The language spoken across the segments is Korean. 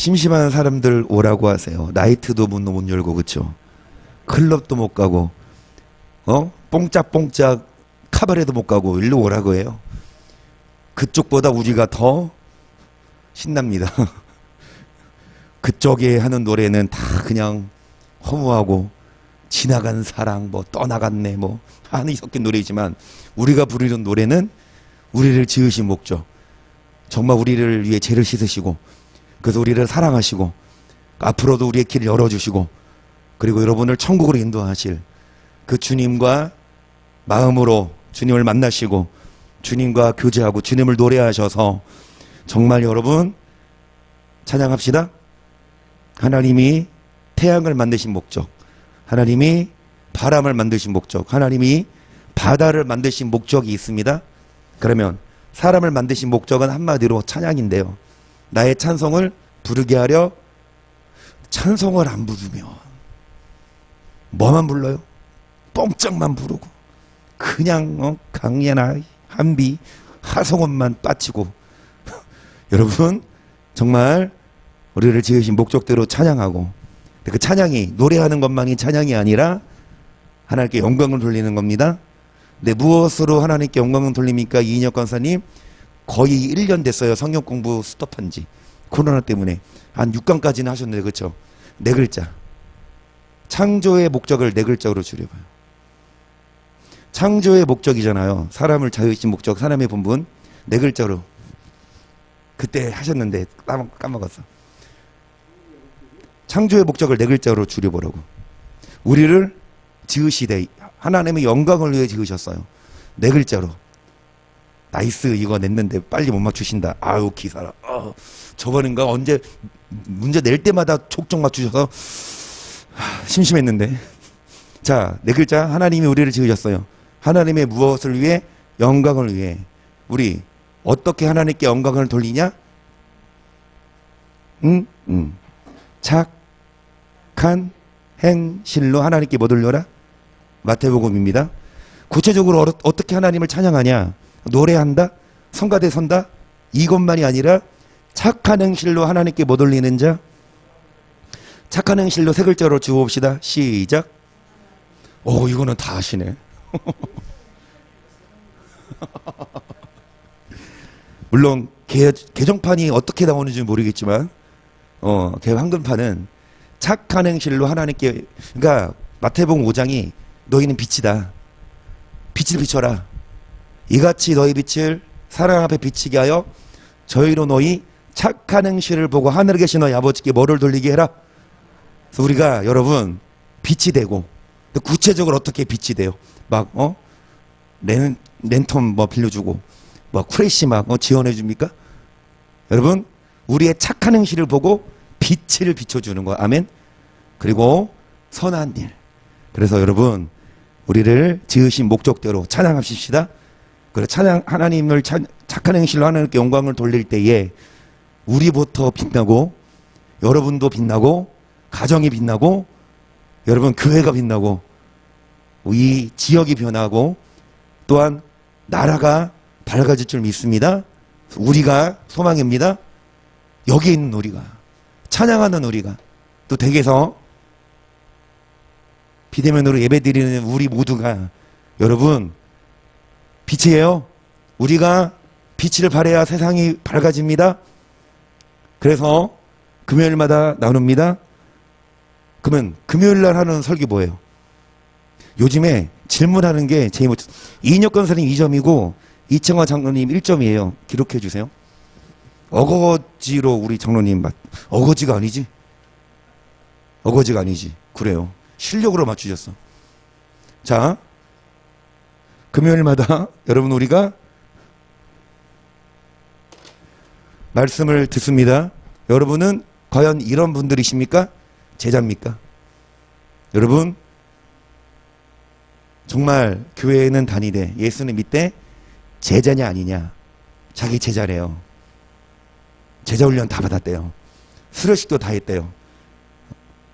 심심한 사람들 오라고 하세요. 나이트도 못 열고, 그쵸? 클럽도 못 가고, 뽕짝뽕짝 카바레도 못 가고, 일로 오라고 해요. 그쪽보다 우리가 더 신납니다. 그쪽에 하는 노래는 다 그냥 허무하고, 지나간 사랑, 뭐, 떠나갔네, 뭐, 한이 섞인 노래이지만, 우리가 부르는 노래는 우리를 지으신 목적. 정말 우리를 위해 죄를 씻으시고, 그래서 우리를 사랑하시고, 앞으로도 우리의 길을 열어주시고, 그리고 여러분을 천국으로 인도하실 그 주님과 마음으로 주님을 만나시고, 주님과 교제하고, 주님을 노래하셔서, 정말 여러분, 찬양합시다. 하나님이 태양을 만드신 목적, 하나님이 바람을 만드신 목적, 하나님이 바다를 만드신 목적이 있습니다. 그러면 사람을 만드신 목적은 한마디로 찬양인데요. 나의 찬송을 부르게 하려 찬송을 안 부르면 뭐만 불러요? 뽕짝만 부르고 그냥 강예나 한비 하성원만 빠치고 여러분 정말 우리를 지으신 목적대로 찬양하고 그 찬양이 노래하는 것만이 찬양이 아니라 하나님께 영광을 돌리는 겁니다. 근데 무엇으로 하나님께 영광을 돌립니까? 이인혁 권사님 거의 1년 됐어요. 성경 공부 스톱한 지. 코로나 때문에. 한 6강까지는 하셨는데 그렇죠? 네 글자. 창조의 목적을 네 글자로 줄여봐요. 창조의 목적이잖아요. 사람을 자유신 목적, 사람의 본분. 네 글자로. 그때 하셨는데 까먹었어. 창조의 목적을 네 글자로 줄여보라고. 우리를 지으시되 하나님의 영광을 위해 지으셨어요. 네 글자로. 나이스 이거 냈는데 빨리 못 맞추신다. 아유 기사라. 저번인가 언제 문제 낼 때마다 촉정 맞추셔서 심심했는데. 자, 네 글자. 하나님이 우리를 지으셨어요. 하나님의 무엇을 위해? 영광을 위해. 우리 어떻게 하나님께 영광을 돌리냐? 착한 행실로 하나님께 뭐 돌려라? 마태복음입니다. 구체적으로 어떻게 하나님을 찬양하냐? 노래한다? 성가대 선다? 이것만이 아니라 착한 행실로 하나님께 못 올리는 자. 착한 행실로 세 글자로 주봅시다. 시작. 이거는 다 아시네. 물론 개정판이 어떻게 나오는지 모르겠지만 개 한글판은 착한 행실로 하나님께, 그러니까 마태복음 5장이 너희는 빛이다. 빛을 비춰라. 이같이 너희 빛을 사람 앞에 비치게 하여 저희로 너희 착한 행실을 보고 하늘에 계신 너희 아버지께 뭐를 돌리게 해라. 그래서 우리가 여러분 빛이 되고, 구체적으로 어떻게 빛이 돼요? 막 랜턴 뭐 빌려주고 뭐 크래시 막 지원해 줍니까? 여러분 우리의 착한 행실을 보고 빛을 비춰주는 거야. 아멘. 그리고 선한 일. 그래서 여러분 우리를 지으신 목적대로 찬양합시다. 그래 찬양 하나님을 착한 행실로 하나님께 영광을 돌릴 때에 우리부터 빛나고 여러분도 빛나고 가정이 빛나고 여러분 교회가 빛나고 이 지역이 변하고 또한 나라가 밝아질 줄 믿습니다. 우리가 소망입니다. 여기 있는 우리가 찬양하는 우리가 또 댁에서 비대면으로 예배드리는 우리 모두가 여러분 빛이에요. 우리가 빛을 발해야 세상이 밝아집니다. 그래서 금요일마다 나눕니다. 그러면 금요일날 하는 설교 뭐예요? 요즘에 질문하는 게 제일 멋져. 이인혁 권사님 2점이고 이청화 장로님 1점이에요. 기록해 주세요. 어거지로 우리 장로님 어거지가 아니지? 어거지가 아니지. 그래요. 실력으로 맞추셨어. 자, 금요일마다 여러분 우리가 말씀을 듣습니다. 여러분은 과연 이런 분들이십니까? 제자입니까? 여러분 정말 교회에는 다니되 예수는 믿되 제자냐 아니냐? 자기 제자래요. 제자 훈련 다 받았대요. 수료식도 다 했대요.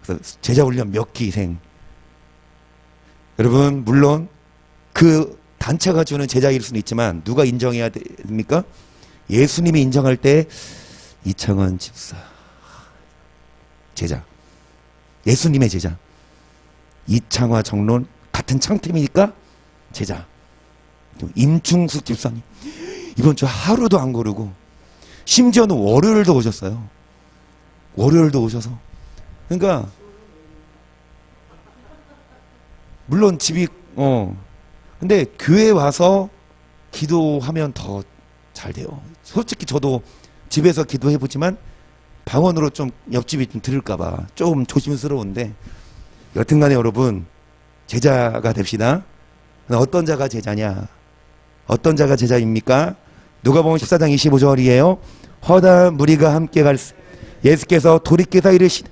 그래서 제자 훈련 몇 기생. 여러분 물론 그 단체가 주는 제자일 수는 있지만 누가 인정해야 됩니까? 예수님이 인정할 때 이창원 집사 제자. 예수님의 제자. 이창화 정론 같은 창팀이니까 제자. 임충숙 집사님 이번 주 하루도 안 거르고 심지어는 월요일도 오셨어요. 월요일도 오셔서 그러니까 물론 집이 근데 교회 와서 기도하면 더 잘 돼요. 솔직히 저도 집에서 기도해보지만 방언으로 좀 옆집이 좀 들을까봐 조금 조심스러운데 여튼간에 여러분 제자가 됩시다. 어떤 자가 제자냐? 어떤 자가 제자입니까? 누가복음 14장 25절이에요. 허다한 무리가 함께 갈 예수께서 돌이키사 이르시되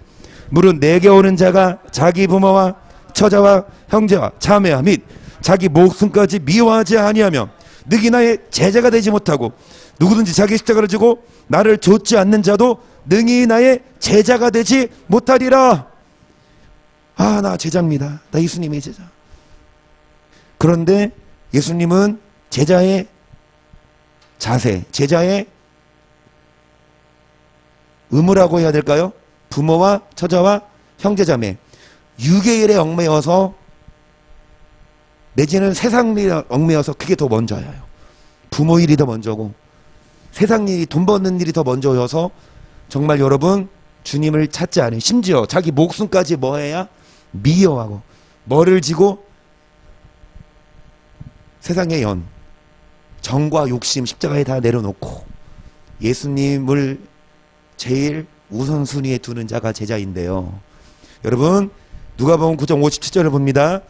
물은 내게 오는 자가 자기 부모와 처자와 형제와 자매와 및 자기 목숨까지 미워하지 아니하며 능히 나의 제자가 되지 못하고 누구든지 자기 십자가를 지고 나를 좇지 않는 자도 능히 나의 제자가 되지 못하리라. 아, 나 제자입니다. 나 예수님의 제자. 그런데 예수님은 제자의 자세, 제자의 의무라고 해야 될까요? 부모와 처자와 형제자매 육의 일에 얽매여서 내지는 세상 일에 얽매여서 그게 더 먼저예요. 부모 일이 더 먼저고 세상 일이 돈 버는 일이 더 먼저여서 정말 여러분 주님을 찾지 않은 심지어 자기 목숨까지 뭐 해야 미워하고 뭐를 지고 세상의 연 정과 욕심 십자가에 다 내려놓고 예수님을 제일 우선순위에 두는 자가 제자인데요. 여러분 누가복음 9장 57절을 봅니다.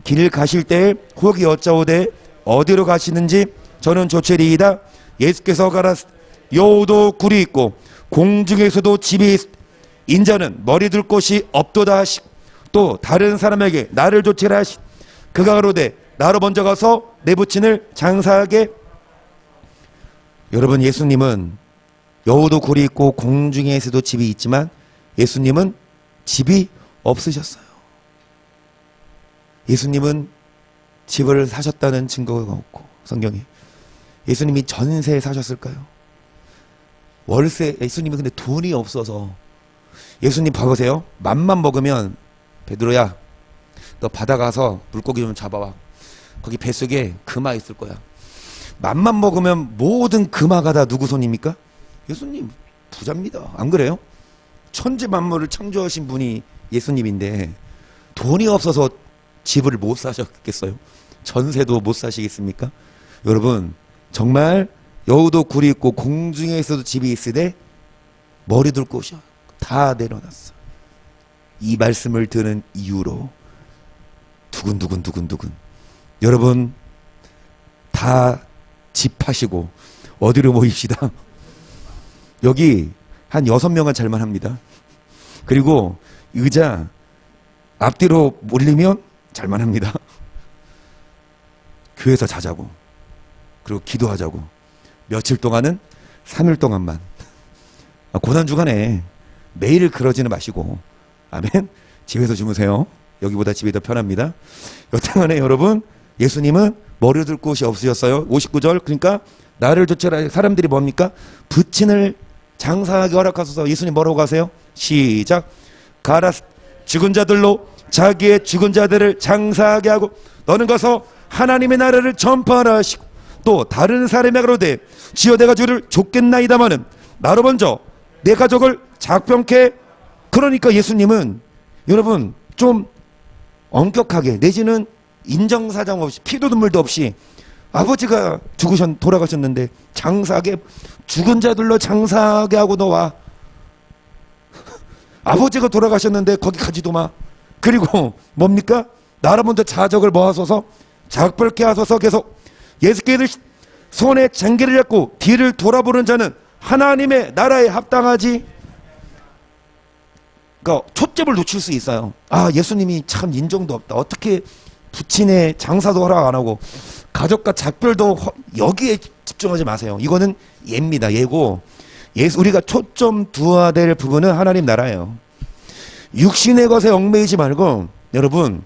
길 가실 때 혹이 여짜오되 어디로 가시는지 저는 조체리이다. 예수께서 가라스 여우도 굴이 있고 공중에서도 집이 있 인자는 머리 둘 곳이 없도다 하시 또 다른 사람에게 나를 조치라 하시 그가 가로되 나로 먼저 가서 내 부친을 장사하게. 여러분 예수님은 여우도 굴이 있고 공중에서도 집이 있지만 예수님은 집이 없으셨어요. 예수님은 집을 사셨다는 증거가 없고 성경에 예수님이 전세에 사셨을까요? 월세. 예수님이 근데 돈이 없어서 예수님 봐보세요. 맘만 먹으면 베드로야 너 바다 가서 물고기 좀 잡아와. 거기 뱃속에 금화 있을 거야. 맘만 먹으면 모든 금화가 다 누구 손입니까? 예수님 부자입니다. 안 그래요? 천지 만물을 창조하신 분이 예수님인데 돈이 없어서 집을 못 사셨겠어요? 전세도 못 사시겠습니까? 여러분 정말 여우도 굴이 있고 공중에서도 집이 있으되 머리 둘 곳이야. 다 내려놨어. 이 말씀을 듣는 이유로 두근두근 여러분 다 집 파시고 어디로 모입시다. 여기 한 6명은 잘만 합니다. 그리고 의자 앞뒤로 몰리면 잘만 합니다. 교회에서 자자고 그리고 기도하자고 며칠 동안은 3일 동안만 고난주간에 매일 그러지는 마시고 아멘. 집에서 주무세요. 여기보다 집이 더 편합니다. 여튼간에 여러분 예수님은 머리 둘 곳이 없으셨어요. 59절 그러니까 나를 조치라. 사람들이 뭡니까? 부친을 장사하게 허락하소서. 예수님 뭐라고 하세요? 시작. 가라 죽은 자들로 자기의 죽은 자들을 장사하게 하고 너는 가서 하나님의 나라를 전파하라 하시고 또 다른 사람에게 가로되 지어 내가 주를 쫓겠나이다마는 나로 먼저 내 가족을 작병케. 그러니까 예수님은 여러분 좀 엄격하게 내지는 인정사정 없이 피도 눈물도 없이 아버지가 돌아가셨는데 장사하게 죽은 자들로 장사하게 하고 너와 아버지가 돌아가셨는데 거기 가지도 마. 그리고 뭡니까? 나라 먼저 자적을 모아서서 작벌케 하소서. 계속 예수께서 손에 쟁기를 잡고 뒤를 돌아보는 자는 하나님의 나라에 합당하지. 그러니까 초점을 놓칠 수 있어요. 아 예수님이 참 인정도 없다. 어떻게 부친의 장사도 허락 안 하고 가족과 작별도 여기에 집중하지 마세요. 이거는 예입니다. 예고 우리가 초점 두어야 될 부분은 하나님 나라예요. 육신의 것에 얽매이지 말고 여러분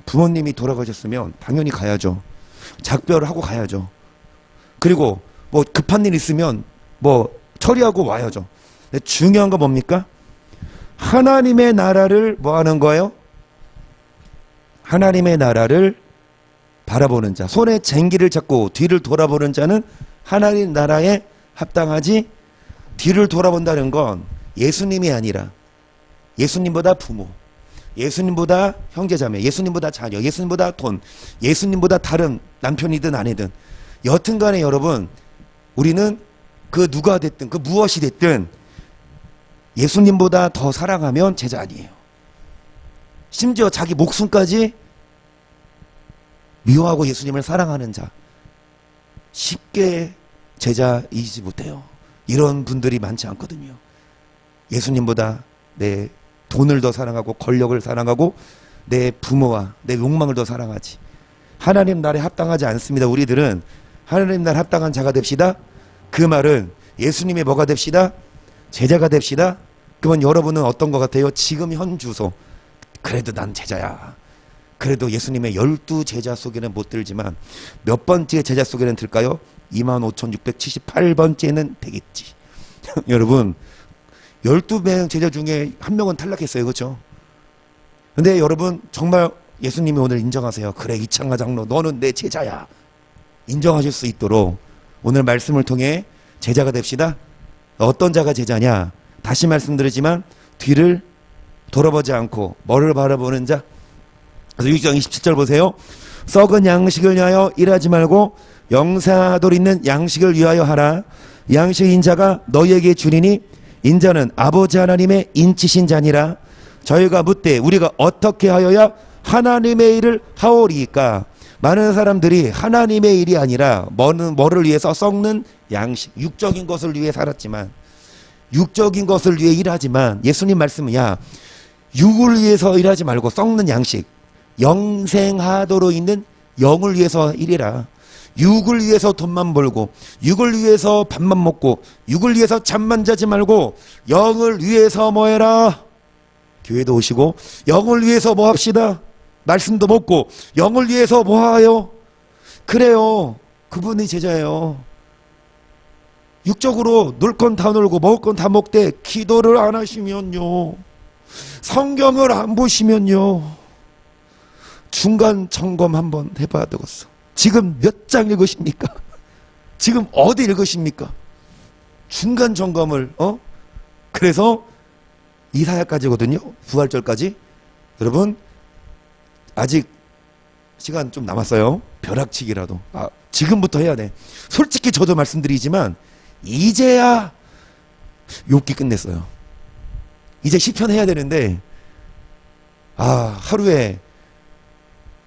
부모님이 돌아가셨으면 당연히 가야죠. 작별을 하고 가야죠. 그리고 뭐 급한 일 있으면 뭐 처리하고 와야죠. 근데 중요한 건 뭡니까? 하나님의 나라를 뭐 하는 거예요? 하나님의 나라를 바라보는 자, 손에 쟁기를 잡고 뒤를 돌아보는 자는 하나님 나라에 합당하지. 뒤를 돌아본다는 건 예수님이 아니라 예수님보다 부모, 예수님보다 형제자매, 예수님보다 자녀, 예수님보다 돈, 예수님보다 다른 남편이든 아내든 여튼간에 여러분, 우리는 그 누가 됐든 그 무엇이 됐든 예수님보다 더 사랑하면 제자 아니에요. 심지어 자기 목숨까지 미워하고 예수님을 사랑하는 자, 쉽게 제자이지 못해요. 이런 분들이 많지 않거든요. 예수님보다 내 돈을 더 사랑하고 권력을 사랑하고 내 부모와 내 욕망을 더 사랑하지. 하나님 나라에 합당하지 않습니다. 우리들은 하나님 나라에 합당한 자가 됩시다. 그 말은 예수님의 뭐가 됩시다? 제자가 됩시다. 그러면 여러분은 어떤 것 같아요? 지금 현 주소, 그래도 난 제자야. 그래도 예수님의 12제자 속에는 못 들지만 몇 번째 제자 속에는 들까요? 25,678번째는 되겠지. 여러분, 12명 제자 중에 한 명은 탈락했어요. 그렇죠? 근데 여러분, 정말 예수님이 오늘 인정하세요. 그래, 이창하 장로, 너는 내 제자야. 인정하실 수 있도록 오늘 말씀을 통해 제자가 됩시다. 어떤 자가 제자냐? 다시 말씀드리지만 뒤를 돌아보지 않고 뭐를 바라보는 자. 그래서 6장 27절 보세요. 썩은 양식을 위하여 일하지 말고 영생하도록 있는 양식을 위하여 하라. 양식 인자가 너희에게 주리니 인자는 아버지 하나님의 인치신 자니라. 저희가 묻되 우리가 어떻게 하여야 하나님의 일을 하오리까? 많은 사람들이 하나님의 일이 아니라 뭐를 위해서 썩는 양식, 육적인 것을 위해 살았지만, 육적인 것을 위해 일하지만 예수님 말씀은 야, 육을 위해서 일하지 말고 썩는 양식, 영생하도록 있는 영을 위해서 일해라. 육을 위해서 돈만 벌고 육을 위해서 밥만 먹고 육을 위해서 잠만 자지 말고 영을 위해서 뭐 해라? 교회도 오시고 영을 위해서 뭐 합시다? 말씀도 먹고 영을 위해서 뭐 하요? 그래요. 그분이 제자예요. 육적으로 놀 건 다 놀고 먹을 건 다 먹되 기도를 안 하시면요, 성경을 안 보시면요, 중간 점검 한번 해봐야 되겠어. 지금 몇 장 읽으십니까? 지금 어디 읽으십니까? 중간 점검을. 그래서 이사야까지거든요. 부활절까지. 여러분, 아직 시간 좀 남았어요. 벼락치기라도 지금부터 해야 돼. 솔직히 저도 말씀드리지만 이제야 욥기 끝냈어요. 이제 시편 해야 되는데 하루에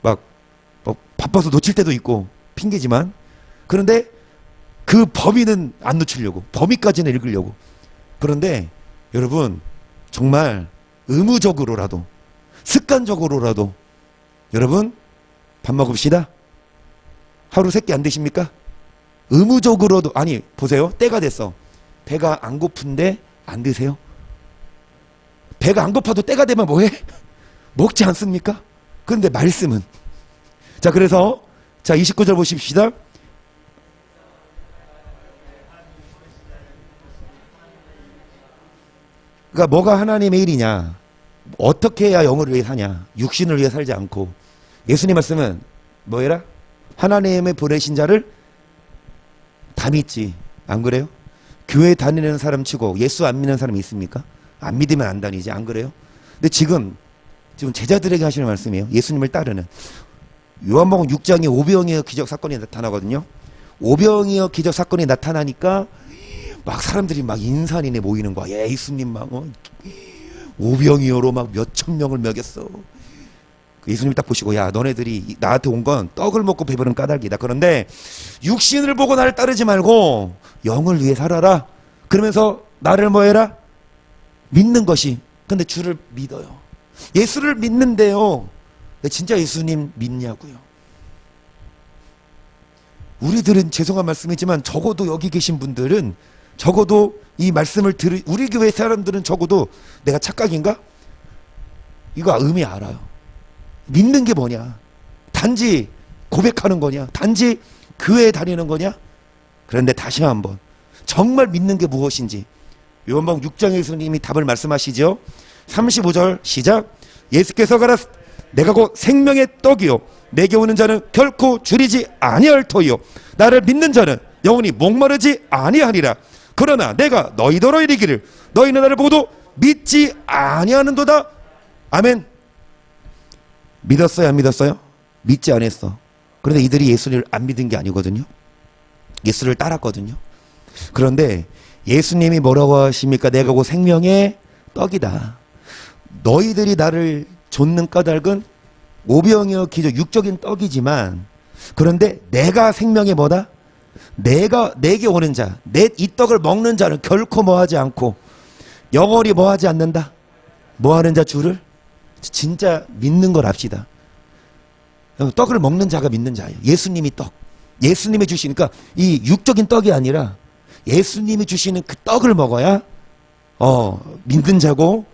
막 바빠서 놓칠 때도 있고 핑계지만, 그런데 그 범위는 안 놓치려고, 범위까지는 읽으려고. 그런데 여러분, 정말 의무적으로라도 습관적으로라도 여러분 밥 먹읍시다. 하루 3끼 안 드십니까? 의무적으로도. 아니 보세요, 때가 됐어. 배가 안 고픈데 안 드세요? 배가 안 고파도 때가 되면 뭐해? 먹지 않습니까? 그런데 말씀은, 자, 그래서 29절 보십시다. 그러니까 뭐가 하나님의 일이냐, 어떻게 해야 영을 위해 사냐, 육신을 위해 살지 않고. 예수님 말씀은 뭐해라? 하나님의 보내신 자를 다 믿지. 안 그래요? 교회 다니는 사람 치고 예수 안 믿는 사람이 있습니까? 안 믿으면 안 다니지. 안 그래요? 근데 지금 제자들에게 하시는 말씀이에요. 예수님을 따르는. 요한복음 6장에 오병이어 기적 사건이 나타나거든요. 오병이어 기적 사건이 나타나니까 막 사람들이 막 인산인해 모이는 거야. 예수님 막 오병이어로 막 몇천 명을 먹였어. 예수님 딱 보시고, 야, 너네들이 나한테 온 건 떡을 먹고 배부른 까닭이다. 그런데 육신을 보고 나를 따르지 말고 영을 위해 살아라. 그러면서 나를 뭐 해라? 믿는 것이. 근데 주를 믿어요. 예수를 믿는데요, 근데 진짜 예수님 믿냐고요? 우리들은 죄송한 말씀이지만 적어도 여기 계신 분들은, 적어도 이 말씀을 우리 교회 사람들은 적어도 내가 착각인가? 이거 의미 알아요. 믿는 게 뭐냐? 단지 고백하는 거냐? 단지 교회에 다니는 거냐? 그런데 다시 한번 정말 믿는 게 무엇인지 요한복음 6장에 예수님이 답을 말씀하시죠. 35절 시작. 예수께서 가라사 내가 곧 생명의 떡이요 내게 오는 자는 결코 줄이지 아니할 터이요 나를 믿는 자는 영원히 목마르지 아니하리라. 그러나 내가 너희더러 이르기를 너희는 나를 보고도 믿지 아니하는도다. 아멘. 믿었어요 안 믿었어요? 믿지 않았어. 그런데 이들이 예수를 안 믿은 게 아니거든요. 예수를 따랐거든요. 그런데 예수님이 뭐라고 하십니까? 내가 곧 생명의 떡이다. 너희들이 나를 좇는 까닭은 오병이어 기저 육적인 떡이지만 그런데 내가 생명의 뭐다? 내가 내게 오는 자, 이 떡을 먹는 자는 결코 뭐하지 않고 영원히 뭐하지 않는다. 뭐하는 자 주를 진짜 믿는 걸 합시다. 떡을 먹는 자가 믿는 자예요. 예수님이 떡, 예수님이 주시니까 이 육적인 떡이 아니라 예수님이 주시는 그 떡을 먹어야 믿는 자고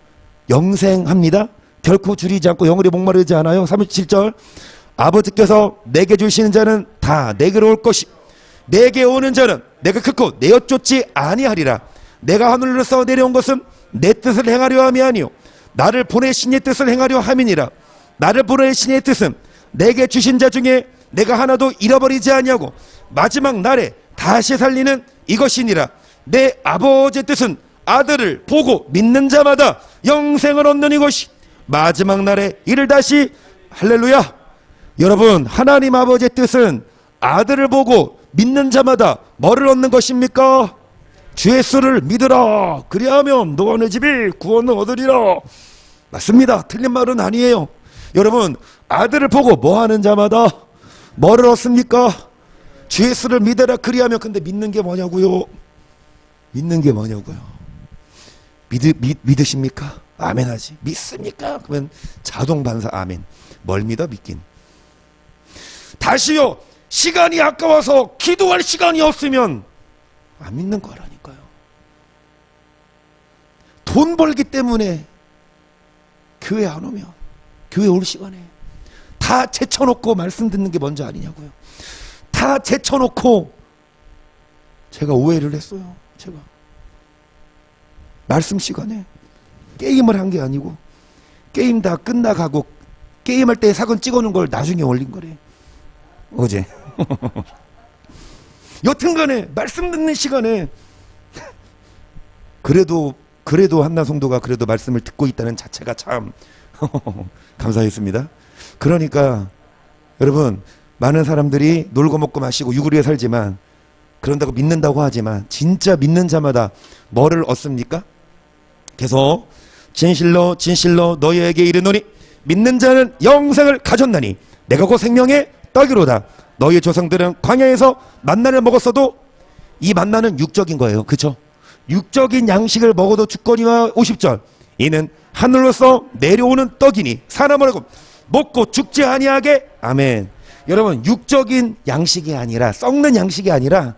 영생합니다. 결코 줄이지 않고 영원히 목마르지 않아요. 37절 아버지께서 내게 주시는 자는 다 내게로 올 것이 내게 오는 자는 내가 크고 내어 쫓지 아니하리라. 내가 하늘로서 내려온 것은 내 뜻을 행하려 함이 아니요 나를 보내신 이의 뜻을 행하려 함이니라. 나를 보내신 이의 뜻은 내게 주신 자 중에 내가 하나도 잃어버리지 아니하고 마지막 날에 다시 살리는 이것이니라. 내 아버지의 뜻은 아들을 보고 믿는 자마다 영생을 얻는 이것이 마지막 날에 이를 다시 할렐루야. 여러분 하나님 아버지의 뜻은 아들을 보고 믿는 자마다 뭐를 얻는 것입니까? 주 예수를 믿으라. 그리하면 너와 내 집이 구원을 얻으리라. 맞습니다. 틀린 말은 아니에요. 여러분 아들을 보고 뭐하는 자마다 뭐를 얻습니까? 주 예수를 믿으라. 그리하면 근데 믿는 게 뭐냐고요? 믿는 게 뭐냐고요? 믿으십니까? 아멘 하지. 믿습니까? 그러면 자동 반사 아멘. 뭘 믿어? 믿긴. 다시요. 시간이 아까워서 기도할 시간이 없으면 안 믿는 거라니까요. 돈 벌기 때문에 교회 안 오면 교회 올 시간에 다 제쳐놓고 말씀 듣는 게 먼저 아니냐고요. 다 제쳐놓고 제가 오해를 했어요. 제가 말씀 시간에 게임을 한 게 아니고 게임 다 끝나가고 게임할 때 사건 찍어놓은 걸 나중에 올린 거래. 어제. 여튼간에 말씀 듣는 시간에 그래도 한나 성도가 그래도 말씀을 듣고 있다는 자체가 참 감사했습니다. 그러니까 여러분 많은 사람들이 놀고 먹고 마시고 유구리에 살지만 그런다고 믿는다고 하지만 진짜 믿는 자마다 뭐를 얻습니까? 계속 진실로 진실로 너희에게 이르노니 믿는 자는 영생을 가졌나니 내가 곧 생명의 떡이로다. 너희 조상들은 광야에서 만나를 먹었어도 이 만나는 육적인 거예요. 그렇죠? 육적인 양식을 먹어도 죽거니와 50절 이는 하늘로서 내려오는 떡이니 사람을 먹고 죽지 아니하게. 아멘. 여러분 육적인 양식이 아니라 썩는 양식이 아니라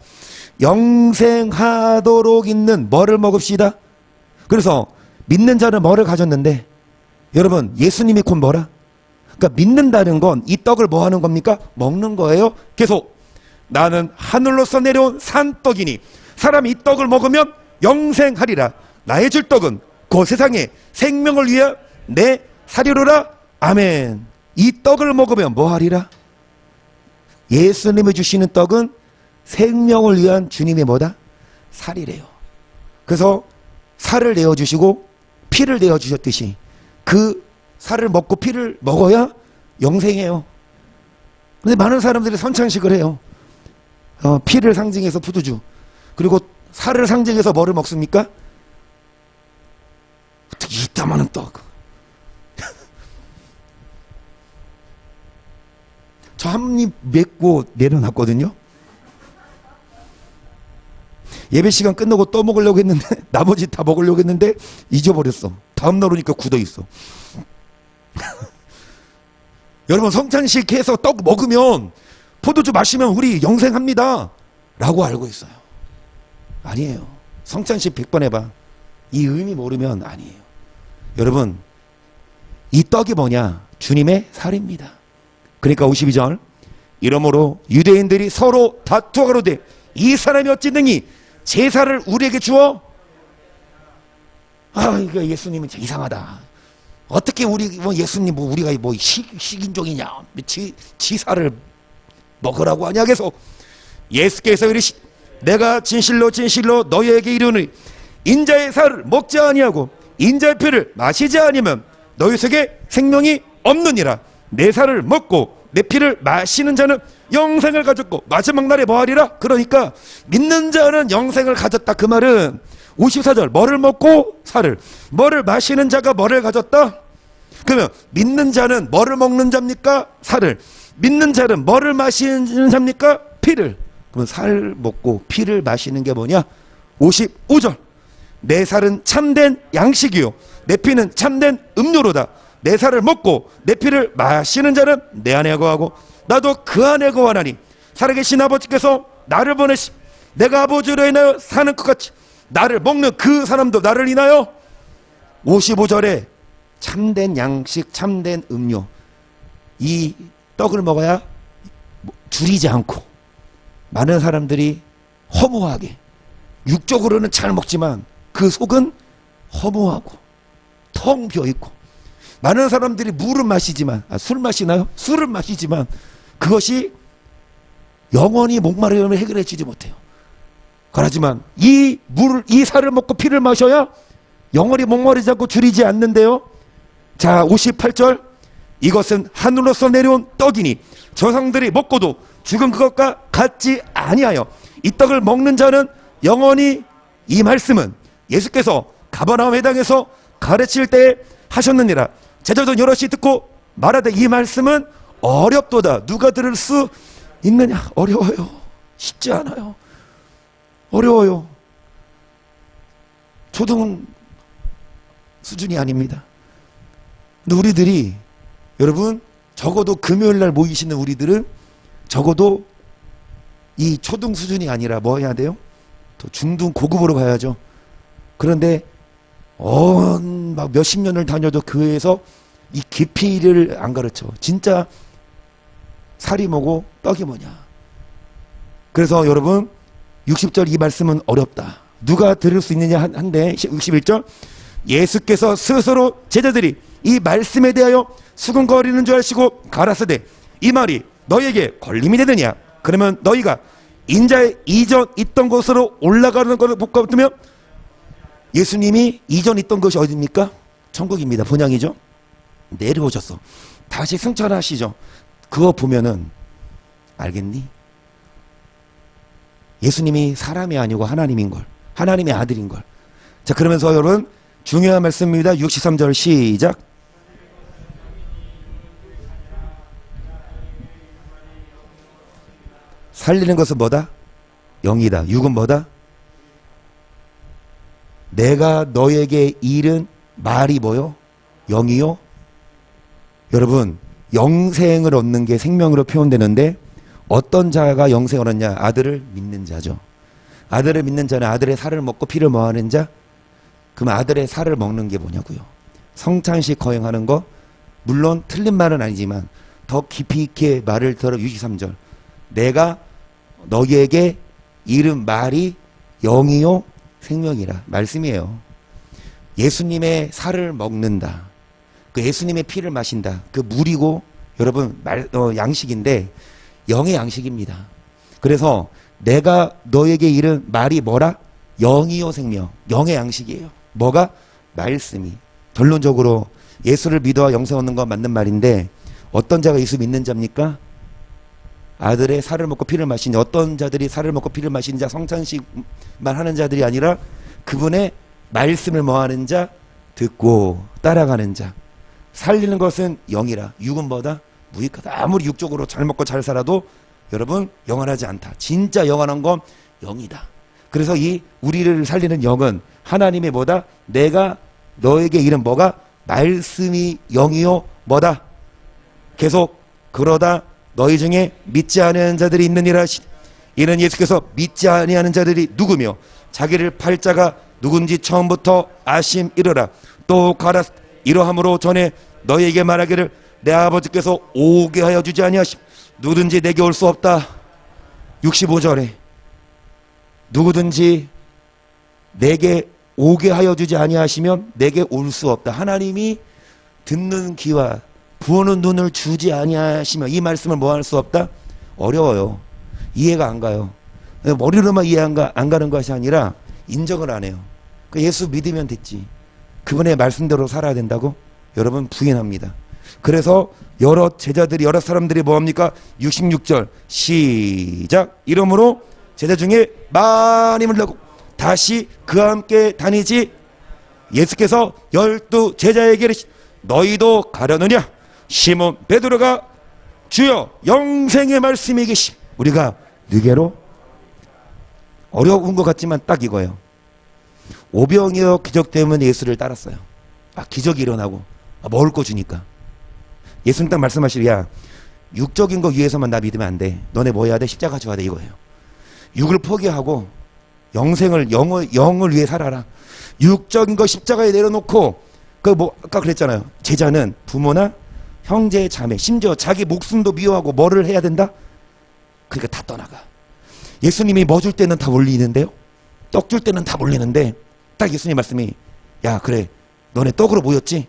영생하도록 있는 뭐를 먹읍시다. 그래서 믿는 자는 뭐를 가졌는데 여러분 예수님이 곧 뭐라? 그러니까 믿는다는 건 이 떡을 뭐 하는 겁니까? 먹는 거예요. 계속 나는 하늘로서 내려온 산떡이니 사람이 이 떡을 먹으면 영생하리라. 나의 줄 떡은 그 세상에 생명을 위해 내 사리로라. 아멘. 이 떡을 먹으면 뭐 하리라? 예수님이 주시는 떡은 생명을 위한 주님의 뭐다? 살이래요. 그래서 살을 내어주시고 피를 내어주셨듯이 그 살을 먹고 피를 먹어야 영생해요. 근데 많은 사람들이 선창식을 해요. 피를 상징해서 푸드주, 그리고 살을 상징해서 뭐를 먹습니까? 어떻게 이따만한 떡. 저 한 입 맺고 내려놨거든요. 예배 시간 끝나고 또 먹으려고 했는데 나머지 다 먹으려고 했는데 잊어버렸어. 다음날 오니까 굳어있어. 여러분 성찬식 해서 떡 먹으면 포도주 마시면 우리 영생합니다 라고 알고 있어요. 아니에요. 성찬식 100번 해봐. 이 의미 모르면 아니에요. 여러분 이 떡이 뭐냐? 주님의 살입니다. 그러니까 52절 이러므로 유대인들이 서로 다투어 가로되 이 사람이 어찌 능히 제사를 우리에게 주어? 아, 이거 예수님은 참 이상하다. 어떻게 우리 뭐 예수님 뭐 우리가 뭐 식인종이냐? 지사를 먹으라고 하냐? 계속 예수께서 이르시 내가 진실로 진실로 너희에게 이르노니 인자의 살을 먹지 아니하고 인자의 피를 마시지 아니면 너희 속에 생명이 없느니라. 내 살을 먹고 내 피를 마시는 자는 영생을 가졌고 마지막 날에 뭐하리라? 그러니까 믿는 자는 영생을 가졌다. 그 말은 54절 뭐를 먹고 살을, 뭐를 마시는 자가 뭐를 가졌다? 그러면 믿는 자는 뭐를 먹는 자입니까? 살을. 믿는 자는 뭐를 마시는 자입니까? 피를. 그러면 살 먹고 피를 마시는 게 뭐냐? 55절 내 살은 참된 양식이요 내 피는 참된 음료로다. 내 살을 먹고 내 피를 마시는 자는 내 안에 거하고 나도 그 안에 거하나니 살아계신 아버지께서 나를 보내시 내가 아버지로 인하여 사는 것 같이 나를 먹는 그 사람도 나를 인하여 55절에 참된 양식 참된 음료 이 떡을 먹어야 줄이지 않고 많은 사람들이 허무하게 육적으로는 잘 먹지만 그 속은 허무하고 텅 비어있고 많은 사람들이 물은 마시지만 술 마시나요? 술은 마시지만 그것이 영원히 목마름을 해결해 주지 못해요. 그렇지만 이 살을 먹고 피를 마셔야 영원히 목마르지 않고 줄이지 않는데요. 자 58절 이것은 하늘로서 내려온 떡이니 조상들이 먹고도 죽은 그것과 같지 아니하여 이 떡을 먹는 자는 영원히 이 말씀은 예수께서 가버나움 회당에서 가르칠 때 하셨느니라. 제자도 여럿이 듣고 말하되 이 말씀은 어렵도다. 누가 들을 수 있느냐? 어려워요. 쉽지 않아요. 어려워요. 초등 수준이 아닙니다. 근데 우리들이 여러분 적어도 금요일날 모이시는 우리들은 적어도 이 초등 수준이 아니라 뭐 해야 돼요? 더 중등 고급으로 가야죠. 그런데 막 몇십 년을 다녀도 교회에서 이 깊이를 안 가르쳐. 진짜 살이 뭐고 떡이 뭐냐. 그래서 여러분 60절 이 말씀은 어렵다. 누가 들을 수 있느냐 한데 61절 예수께서 스스로 제자들이 이 말씀에 대하여 수근거리는 줄 아시고 가라사대 이 말이 너희에게 걸림이 되느냐. 그러면 너희가 인자의 이전 있던 곳으로 올라가는 것을 못 같으면 예수님이 이전 있던 것이 어디입니까? 천국입니다. 본향이죠. 내려오셨어. 다시 승천하시죠. 그거 보면은 알겠니? 예수님이 사람이 아니고 하나님인 걸, 하나님의 아들인 걸. 자, 그러면서 여러분 중요한 말씀입니다. 63절 시작. 살리는 것은 뭐다? 영이다. 육은 뭐다? 내가 너에게 이른 말이 뭐요? 영이요? 여러분 영생을 얻는 게 생명으로 표현되는데 어떤 자가 영생을 얻냐? 아들을 믿는 자죠. 아들을 믿는 자는 아들의 살을 먹고 피를 뭐하는 자? 그럼 아들의 살을 먹는 게 뭐냐고요? 성찬식 거행하는 거. 물론 틀린 말은 아니지만 더 깊이 있게 말을 들어 63절 내가 너희에게 이른 말이 영이요 생명이라 말씀이에요. 예수님의 살을 먹는다. 그 예수님의 피를 마신다. 그 물이고 여러분 양식인데 영의 양식입니다. 그래서 내가 너에게 이른 말이 뭐라? 영이요 생명. 영의 양식이에요. 뭐가? 말씀이. 결론적으로 예수를 믿어 영생 얻는 건 맞는 말인데 어떤 자가 예수 믿는 자입니까? 아들의 살을 먹고 피를 마신 어떤 자들이 살을 먹고 피를 마신 자 성찬식만 하는 자들이 아니라 그분의 말씀을 뭐하는 자? 듣고 따라가는 자. 살리는 것은 영이라 육은 뭐다? 무익하다. 아무리 육적으로 잘 먹고 잘 살아도 여러분 영원하지 않다. 진짜 영원한 건 영이다. 그래서 이 우리를 살리는 영은 하나님의 뭐다? 내가 너에게 이른 뭐가? 말씀이 영이요 뭐다? 계속 그러다 너희 중에 믿지 않은 자들이 있느니라. 이는 예수께서 믿지 아니하는 자들이 누구며 자기를 팔 자가 누군지 처음부터 아심이르라. 또 가라 이러함으로 전에 너희에게 말하기를 내 아버지께서 오게 하여 주지 아니하심 누구든지 내게 올 수 없다. 65절에 누구든지 내게 오게 하여 주지 아니하시면 내게 올 수 없다. 하나님이 듣는 귀와 보는 눈을 주지 아니하시면 이 말씀을 뭐 할 수 없다? 어려워요. 이해가 안 가요. 머리로만 이해 안 가는 것이 아니라 인정을 안 해요. 예수 믿으면 됐지. 그분의 말씀대로 살아야 된다고? 여러분 부인합니다. 그래서 여러 제자들이 여러 사람들이 뭐합니까? 66절 시작. 이러므로 제자 중에 많이 물려고 다시 그와 함께 다니지. 예수께서 12 제자에게 너희도 가려느냐? 시몬 베드로가 주여 영생의 말씀이 계심. 우리가 느게로 어려운 것 같지만 딱 이거예요. 오병이어 기적 때문에 예수를 따랐어요. 기적이 일어나고 먹을 거 주니까. 예수님 딱 말씀하시려 야 육적인 거 위해서만 나 믿으면 안 돼. 너네 뭐 해야 돼? 십자가 져야 돼 이거예요. 육을 포기하고 영생을 영을 위해 살아라. 육적인 거 십자가에 내려놓고 아까 그랬잖아요. 제자는 부모나 형제 자매 심지어 자기 목숨도 미워하고 뭐를 해야 된다? 그러니까 다 떠나가. 예수님이 뭐 줄 때는 다 몰리는데요. 떡 줄 때는 다 몰리는데 딱 예수님 말씀이 야 그래 너네 떡으로 모였지?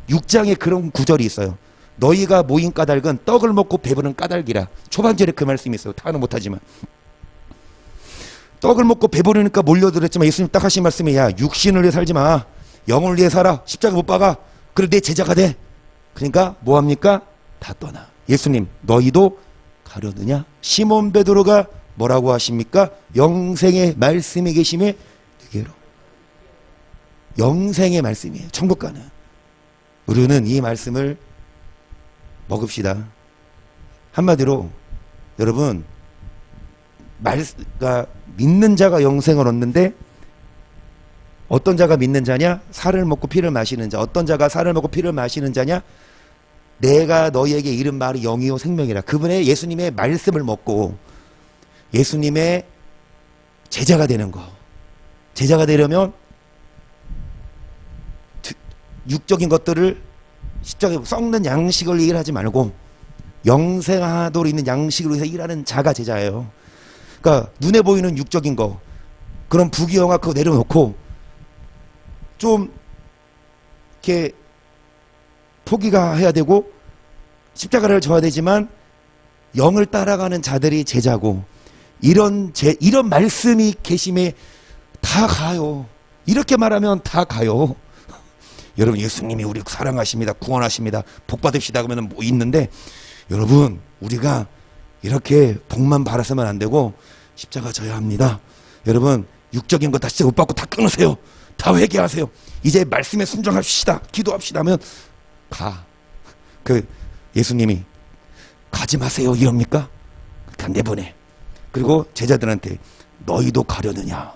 6장에 그런 구절이 있어요. 너희가 모인 까닭은 떡을 먹고 배부른 까닭이라. 초반절에 그 말씀이 있어요. 다는 못하지만 떡을 먹고 배부르니까 몰려들었지만 예수님 딱 하신 말씀이 야 육신을 위해 살지 마. 영을 위해 살아. 십자가 못 박아. 그래 내 제자가 돼. 그러니까 뭐합니까? 다 떠나. 예수님 너희도 가려느냐? 시몬 베드로가 뭐라고 하십니까? 영생의 말씀이 계심에 느게로. 영생의 말씀이에요. 천국 가는. 우리는 이 말씀을 먹읍시다. 한마디로 여러분 그러니까 믿는 자가 영생을 얻는데 어떤 자가 믿는 자냐? 살을 먹고 피를 마시는 자. 어떤 자가 살을 먹고 피를 마시는 자냐? 내가 너희에게 이른 말이 영이요 생명이라. 그분의 예수님의 말씀을 먹고 예수님의 제자가 되는 거. 제자가 되려면 육적인 것들을 십자가에 썩는 양식을 일하지 말고 영생하도록 있는 양식으로 해서 일하는 자가 제자예요. 그러니까 눈에 보이는 육적인 거 그런 부귀영화 그거 내려놓고 좀 이렇게 포기가 해야 되고 십자가를 져야 되지만 영을 따라가는 자들이 제자고 이런 말씀이 계심에 다 가요. 이렇게 말하면 다 가요. 여러분 예수님이 우리 사랑하십니다. 구원하십니다. 복 받읍시다 그러면 뭐 있는데 여러분 우리가 이렇게 복만 바라서면 안 되고 십자가 져야 합니다. 여러분 육적인 거 다 진짜 못 받고 다 끊으세요. 다 회개하세요. 이제 말씀에 순종합시다. 기도합시다 하면 가. 예수님이 가지 마세요 이럽니까? 그러니까 내보내. 그리고 제자들한테 너희도 가려느냐.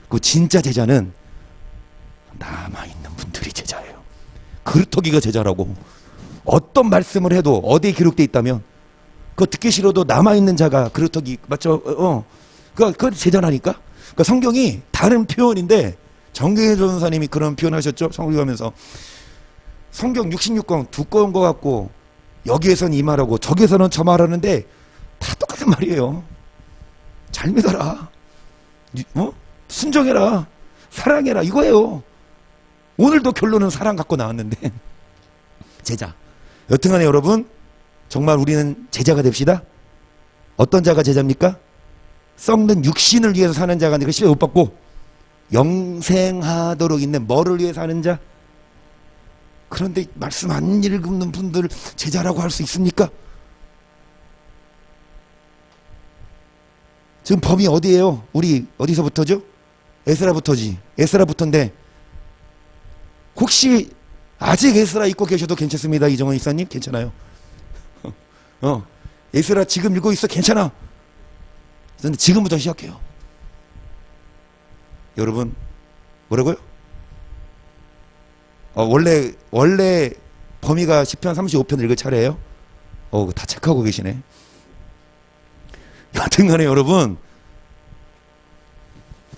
그 진짜 제자는 남아있는 분들이 제자예요. 그루터기가 제자라고. 어떤 말씀을 해도 어디에 기록되어 있다면 그거 듣기 싫어도 남아있는 자가 그루터기 맞죠? 그거 제자라니까. 그러니까 성경이 다른 표현인데 정경희 전사님이 그런 표현하셨죠. 성경하면서 성경 66권 두꺼운 거 같고 여기에선 이 말하고 저기에서는 저 말하는데 다 똑같은 말이에요. 잘 믿어라. 순종해라. 사랑해라. 이거예요. 오늘도 결론은 사랑 갖고 나왔는데 제자. 여튼간에 여러분 정말 우리는 제자가 됩시다. 어떤 자가 제자입니까? 썩는 육신을 위해서 사는 자가 아니라 십자가 못 받고 영생하도록 있는 뭐를 위해 사는 자? 그런데 말씀 안 읽는 분들 제자라고 할 수 있습니까? 지금 범위 어디예요? 우리 어디서부터죠? 에스라부터지. 에스라부터인데 혹시 아직 에스라 읽고 계셔도 괜찮습니다. 이정원 이사님 괜찮아요. 에스라 지금 읽고 있어 괜찮아. 그런데 지금부터 시작해요. 여러분 뭐라고요? 원래 범위가 10편 35편 읽을 차례예요? 다 체크하고 계시네. 여튼간에 여러분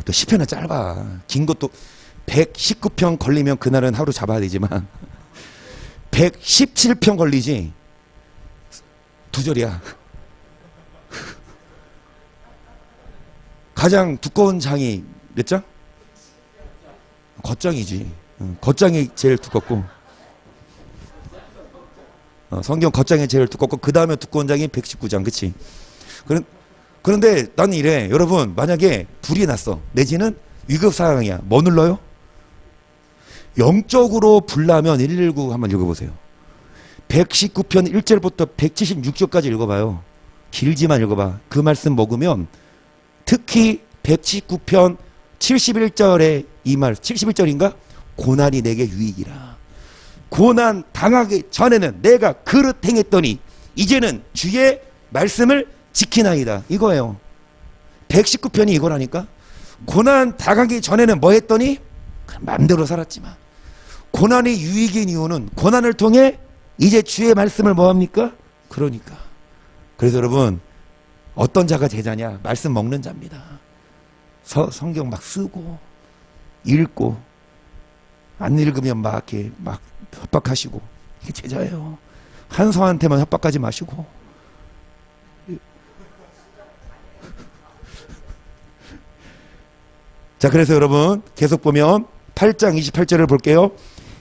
또 10편은 짧아. 긴 것도 119편 걸리면 그날은 하루 잡아야 되지만 117편 걸리지 두 절이야. 가장 두꺼운 장이 몇 장? 겉장이지. 겉장이 제일 두껍고 성경 겉장이 제일 두껍고 그 다음에 두꺼운 장이 119장. 그치? 그런데 나는 이래. 여러분 만약에 불이 났어. 내지는 위급 상황이야. 뭐 눌러요? 영적으로 불나면 119 한번 읽어보세요. 119편 1절부터 176절까지 읽어봐요. 길지만 읽어봐. 그 말씀 먹으면 특히 119편 71절에 이 말 71절인가? 고난이 내게 유익이라. 고난 당하기 전에는 내가 그릇 행했더니 이제는 주의 말씀을 지키나이다. 이거예요. 119편이 이거라니까. 고난 당하기 전에는 뭐 했더니 마음대로 살았지만 고난이 유익인 이유는 고난을 통해 이제 주의 말씀을 뭐 합니까? 그러니까. 그래서 여러분 어떤 자가 제자냐? 말씀 먹는 자입니다. 성경 막 쓰고 읽고 안 읽으면 막 이렇게 막 협박하시고 이게 제자예요. 한서한테만 협박하지 마시고. 자, 그래서 여러분 계속 보면 8장 28절을 볼게요.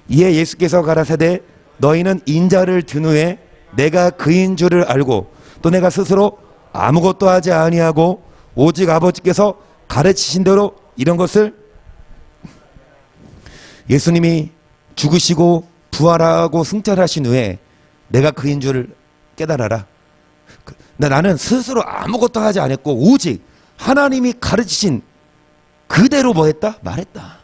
이에 예수께서 가라사대 너희는 인자를 든 후에 내가 그인 줄을 알고 또 내가 스스로 아무것도 하지 아니하고 오직 아버지께서 가르치신 대로 이런 것을. 예수님이 죽으시고 부활하고 승천하신 후에 내가 그인 줄을 깨달아라. 나는 스스로 아무것도 하지 않았고 오직 하나님이 가르치신 그대로 뭐 했다? 말했다.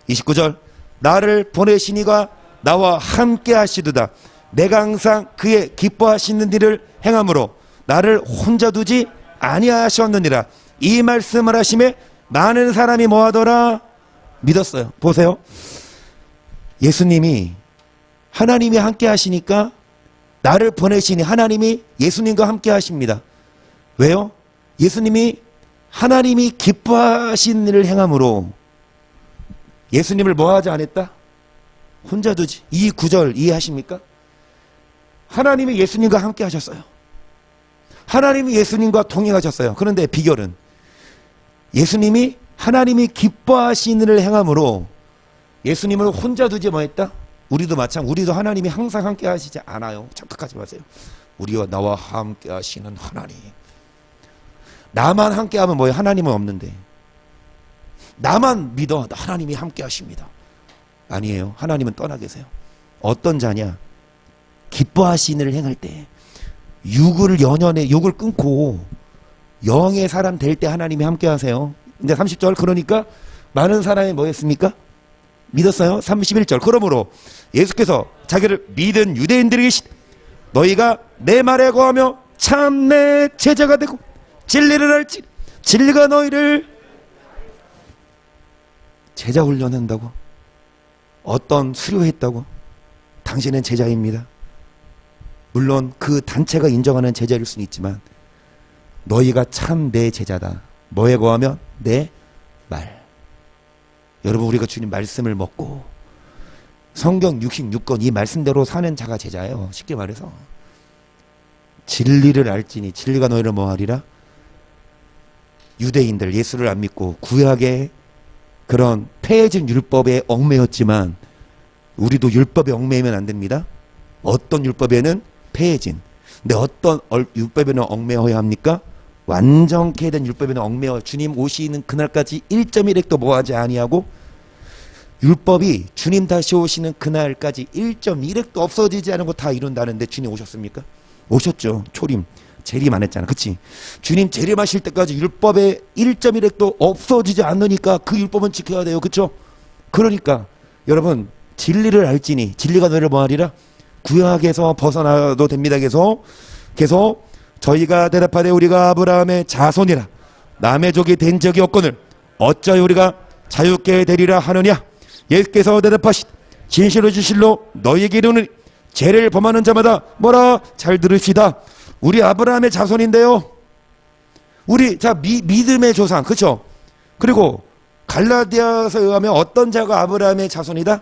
29절 나를 보내신 이가 나와 함께 하시도다. 내가 항상 그의 기뻐하시는 일을 행함으로 나를 혼자 두지 아니하셨느니라. 이 말씀을 하심에 많은 사람이 뭐하더라? 믿었어요. 보세요. 예수님이 하나님이 함께 하시니까 나를 보내시니 하나님이 예수님과 함께 하십니다. 왜요? 예수님이 하나님이 기뻐하신 일을 행함으로 예수님을 뭐 하지 않았다? 혼자 두지. 이 구절 이해하십니까? 하나님이 예수님과 함께 하셨어요. 하나님이 예수님과 동행하셨어요. 그런데 비결은 예수님이 하나님이 기뻐하신 일을 행함으로 예수님을 혼자 두지 뭐했다? 우리도 우리도 하나님이 항상 함께 하시지 않아요. 착각하지 마세요. 우리와 나와 함께 하시는 하나님. 나만 함께 하면 뭐예요? 하나님은 없는데. 나만 믿어. 하나님이 함께 하십니다. 아니에요. 하나님은 떠나 계세요. 어떤 자냐? 기뻐하신 일을 행할 때 육을 연연해 육을 끊고 영의 사람 될 때 하나님이 함께 하세요. 근데 30절 그러니까 많은 사람이 뭐 했습니까? 믿었어요. 31절 그러므로 예수께서 자기를 믿은 유대인들에게 너희가 내 말에 거하며 참 내 제자가 되고 진리를 알지 진리가 너희를 제자 훈련한다고 어떤 수료했다고 당신은 제자입니다. 물론 그 단체가 인정하는 제자일 수는 있지만 너희가 참 내 제자다. 뭐에 거하면 내 말. 여러분 우리가 주님 말씀을 먹고 성경 66권 이 말씀대로 사는 자가 제자예요. 쉽게 말해서 진리를 알지니 진리가 너희를 뭐하리라. 유대인들 예수를 안 믿고 구약의 그런 폐해진 율법에 얽매였지만 우리도 율법에 얽매이면 안 됩니다. 어떤 율법에는 폐해진. 근데 어떤 율법에는 얽매여야 합니까? 완전케 된 율법에는 얽매여 주님 오시는 그날까지 1.1핵도 뭐하지 아니하고 율법이 주님 다시 오시는 그날까지 1.1핵도 없어지지 않은 거 다 이룬다는데 주님 오셨습니까? 오셨죠. 초림 재림 안 했잖아. 그치? 주님 재림하실 때까지 율법의 1.1핵도 없어지지 않으니까 그 율법은 지켜야 돼요. 그쵸? 그러니까 여러분 진리를 알지니 진리가 너희를 뭐하리라? 구약에서 벗어나도 됩니다. 계속 저희가 대답하되 우리가 아브라함의 자손이라 남의 족이 된 적이 없거늘 어찌하여 우리가 자유케 되리라 하느냐. 예수께서 대답하시되 진실로 진실로 너희에게 이르노니 죄를 범하는 자마다 뭐라 잘 들으시다. 우리 아브라함의 자손인데요. 우리 믿음의 조상 그렇죠. 그리고 갈라디아서에 의하면 어떤 자가 아브라함의 자손이다?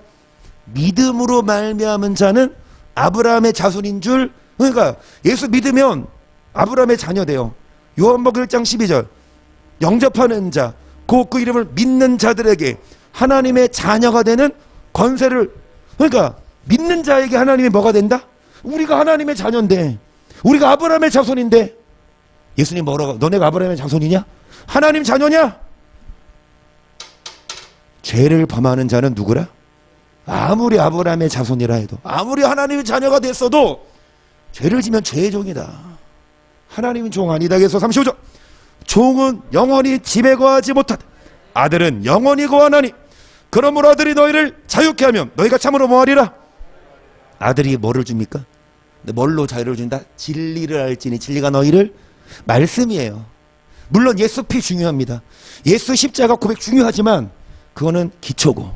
믿음으로 말미암은 자는 아브라함의 자손인 줄. 그러니까 예수 믿으면 아브라함의 자녀 돼요. 요한복음 1장 12절 영접하는 자 곧 그 이름을 믿는 자들에게 하나님의 자녀가 되는 권세를, 그러니까 믿는 자에게 하나님이 뭐가 된다? 우리가 하나님의 자녀인데, 우리가 아브라함의 자손인데, 예수님 뭐라고? 너네가 아브라함의 자손이냐? 하나님 자녀냐? 죄를 범하는 자는 누구라? 아무리 아브라함의 자손이라 해도, 아무리 하나님의 자녀가 됐어도 죄를 지면 죄의 종이다. 하나님은 종 아니다. 그래서 35절, 종은 영원히 집에 거하지 못하다. 아들은 영원히 거하나니 그러므로 아들이 너희를 자유케 하면 너희가 참으로 뭐하리라? 아들이 뭐를 줍니까? 뭘로 자유를 준다? 진리를 알지니 진리가 너희를, 말씀이에요. 물론 예수 피 중요합니다. 예수 십자가 고백 중요하지만 그거는 기초고,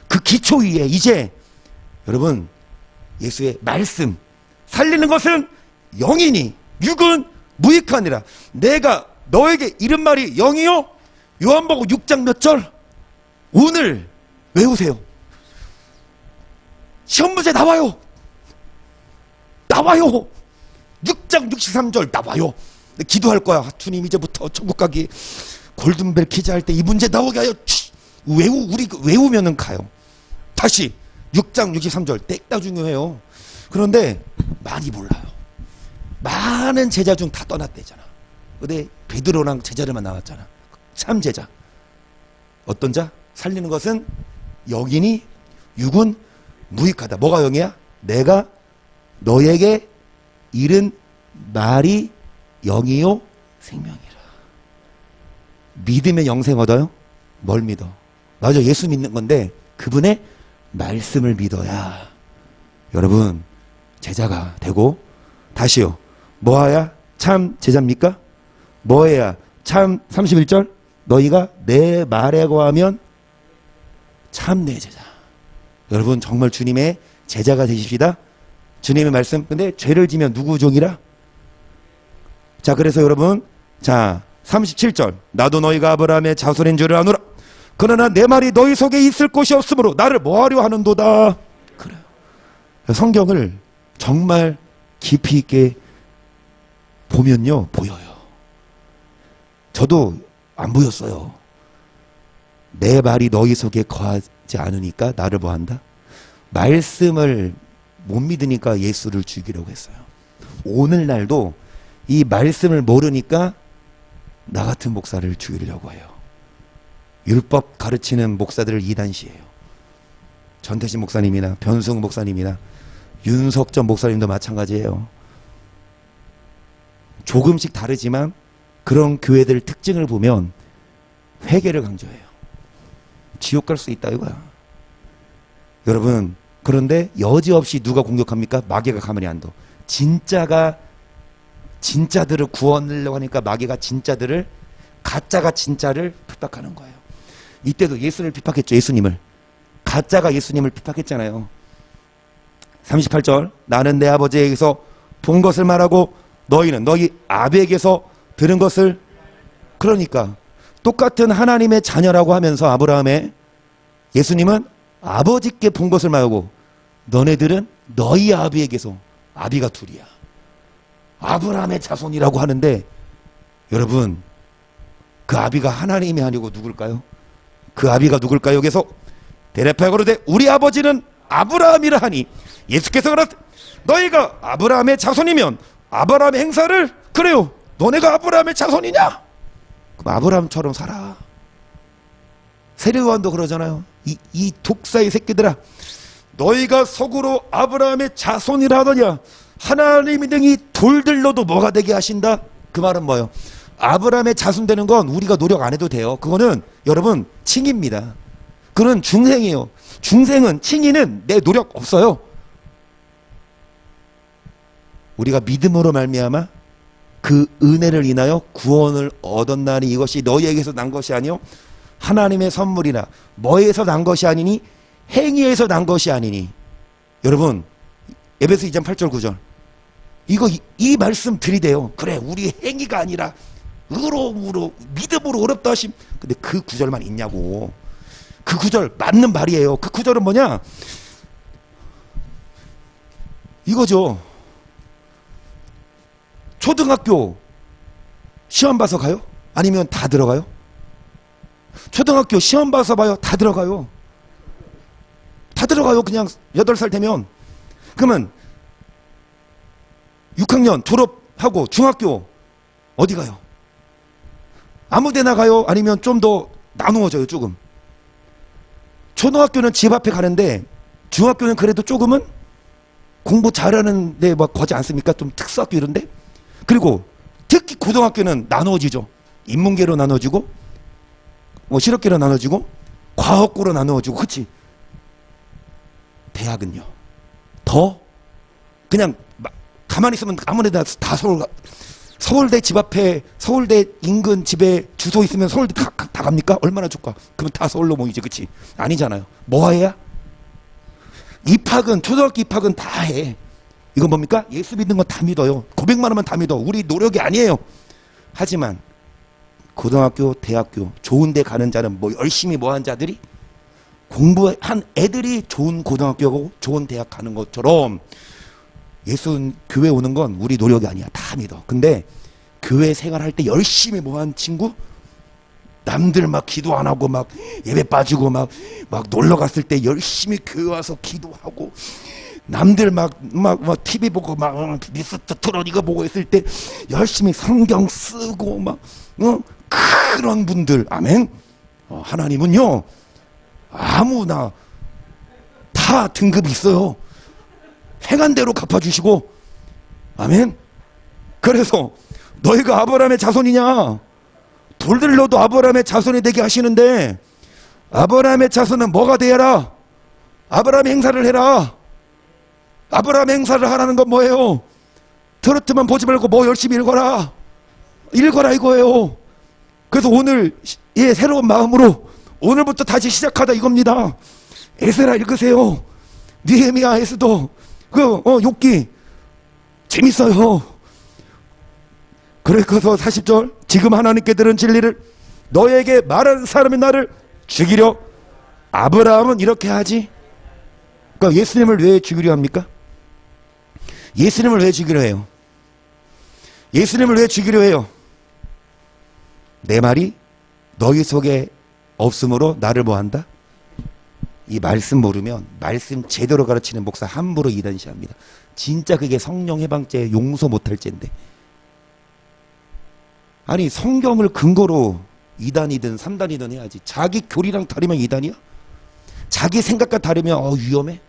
그 기초 위에 이제 여러분 예수의 말씀, 살리는 것은 영이니 육은 무익하니라. 내가 너에게 이른 말이 영이요. 요한복음 6장 몇 절? 오늘 외우세요. 시험 문제 나와요. 나와요. 6장 63절 나와요. 기도할 거야. 주님 이제부터 천국 가기 골든벨 퀴즈 할 때 이 문제 나오게 하여 우리 외우면은 가요. 다시 6장 63절 땡다 중요해요. 그런데 많이 몰라요. 많은 제자 중 다 떠났대잖아. 근데 베드로랑 제자들만 나왔잖아. 참 제자. 어떤 자? 살리는 것은 영이니 육은 무익하다. 뭐가 영이야? 내가 너에게 이른 말이 영이요 생명이라. 믿으면 영생 얻어요? 뭘 믿어? 맞아, 예수 믿는 건데 그분의 말씀을 믿어야 여러분 제자가 되고, 다시요, 뭐하야 참 제자입니까? 뭐해야 참, 31절, 너희가 내 말에 거하면 참 내 제자. 여러분 정말 주님의 제자가 되십시다. 주님의 말씀. 근데 죄를 지면 누구 종이라? 자, 그래서 여러분, 자 37절, 나도 너희가 아브라함의 자손인 줄을 아노라. 그러나 내 말이 너희 속에 있을 곳이 없으므로 나를 뭐하려 하는도다. 그래요. 성경을 정말 깊이 있게 보면요, 보여요. 저도 안 보였어요. 내 말이 너희 속에 거하지 않으니까 나를 뭐한다? 말씀을 못 믿으니까 예수를 죽이려고 했어요. 오늘날도 이 말씀을 모르니까 나 같은 목사를 죽이려고 해요. 율법 가르치는 목사들을 이단시해요. 전태신 목사님이나 변승 목사님이나 윤석전 목사님도 마찬가지예요. 조금씩 다르지만 그런 교회들 특징을 보면 회개를 강조해요. 지옥 갈 수 있다 이거야. 여러분, 그런데 여지없이 누가 공격합니까? 마귀가 가만히 안 둬. 진짜들을 구원하려고 하니까 마귀가 진짜들을, 가짜가 진짜를 핍박하는 거예요. 이때도 예수를 핍박했죠. 예수님을. 가짜가 예수님을 핍박했잖아요. 38절, 나는 내 아버지에게서 본 것을 말하고 너희는 너희 아비에게서 들은 것을. 그러니까 똑같은 하나님의 자녀라고 하면서 아브라함의, 예수님은 아버지께 본 것을 말하고 너네들은 너희 아비에게서, 아비가 둘이야. 아브라함의 자손이라고 하는데 여러분 그 아비가 하나님이 아니고 누굴까요? 그 아비가 누굴까요? 여기서 대답하여 가로되 우리 아버지는 아브라함이라 하니 예수께서 그러되 너희가 아브라함의 자손이면 아브라함의 행사를, 그래요, 너네가 아브라함의 자손이냐? 그럼 아브라함처럼 살아. 세례요한도 그러잖아요. 이 독사의 새끼들아, 너희가 속으로 아브라함의 자손이라 하더냐? 하나님이 등이 돌들로도 뭐가 되게 하신다? 그 말은 뭐예요? 아브라함의 자손 되는 건 우리가 노력 안 해도 돼요. 그거는 여러분 칭입니다. 그건 중생이에요. 중생은, 칭의는 내 노력 없어요. 우리가 믿음으로 말미암아 그 은혜를 인하여 구원을 얻었나니 이것이 너희에게서 난 것이 아니요 하나님의 선물이나 뭐에서 난 것이 아니니 행위에서 난 것이 아니니. 여러분 에베소 2장 8절 9절 이 말씀 들이대요. 그래, 우리 행위가 아니라 의로움으로 믿음으로 어렵다 하심. 근데 그 구절만 있냐고. 그 구절 맞는 말이에요. 그 구절은 뭐냐? 이거죠. 초등학교 시험 봐서 가요? 아니면 다 들어가요? 초등학교 시험 봐서 봐요. 다 들어가요. 다 들어가요. 그냥 8살 되면. 그러면 6학년 졸업하고 중학교 어디 가요? 아무 데나 가요? 아니면 좀 더 나누어져요? 조금. 초등학교는 집 앞에 가는데 중학교는 그래도 조금은 공부 잘하는 데 막 거지 않습니까? 좀 특수학교 이런데. 그리고 특히 고등학교는 나누어지죠. 인문계로 나눠지고 뭐 실업계로 나눠지고 과학고로 나누어지고. 그렇지? 대학은요 더 그냥 가만히 있으면 아무데나 다 서울대 집 앞에 서울대 인근 집에 주소 있으면 서울대 다 갑니까? 얼마나 좋까? 그럼 다 서울로 모이지. 그치? 아니잖아요. 뭐 해야? 입학은 초등학교 입학은 다 해. 이건 뭡니까? 예수 믿는 건 다 믿어요. 고백만 하면 다 믿어. 우리 노력이 아니에요. 하지만 고등학교 대학교 좋은 데 가는 자는 뭐 열심히 뭐 한 자들이 공부한 애들이 좋은 고등학교고 좋은 대학 가는 것처럼 예수 교회 오는 건 우리 노력이 아니야. 다 믿어. 근데 교회 생활할 때 열심히 뭐 한 친구, 남들 막 기도 안 하고 막 예배 빠지고 막 놀러 갔을 때 열심히 교회 와서 기도하고, 남들 막 TV 보고 막 미스터 트롯 이거 보고 있을 때 열심히 성경 쓰고 막 그런 분들, 아멘. 하나님은요 아무나 다 등급이 있어요. 행한 대로 갚아주시고, 아멘. 그래서 너희가 아브라함의 자손이냐? 돌들 넣어도 아브라함의 자손이 되게 하시는데, 아브라함의 자손은 뭐가 되어라? 아브라함의 행사를 해라. 아브라함의 행사를 하라는 건 뭐예요? 트로트만 보지 말고 뭐 열심히 읽어라. 읽어라 이거예요. 그래서 오늘 새로운 마음으로 오늘부터 다시 시작하다 이겁니다. 에스라 읽으세요. 느헤미야, 에스더, 욥기 재밌어요. 그래서 40절, 지금 하나님께 들은 진리를 너에게 말하는 사람이 나를 죽이려. 아브라함은 이렇게 하지. 그러니까 예수님을 왜 죽이려 합니까? 예수님을 왜 죽이려 해요? 예수님을 왜 죽이려 해요? 내 말이 너희 속에 없으므로 나를 뭐한다? 이 말씀 모르면 말씀 제대로 가르치는 목사 함부로 이단시합니다. 진짜 그게 성령 해방죄 용서 못할 죄인데. 아니 성경을 근거로 2단이든 3단이든 해야지. 자기 교리랑 다르면 2단이야? 자기 생각과 다르면 위험해?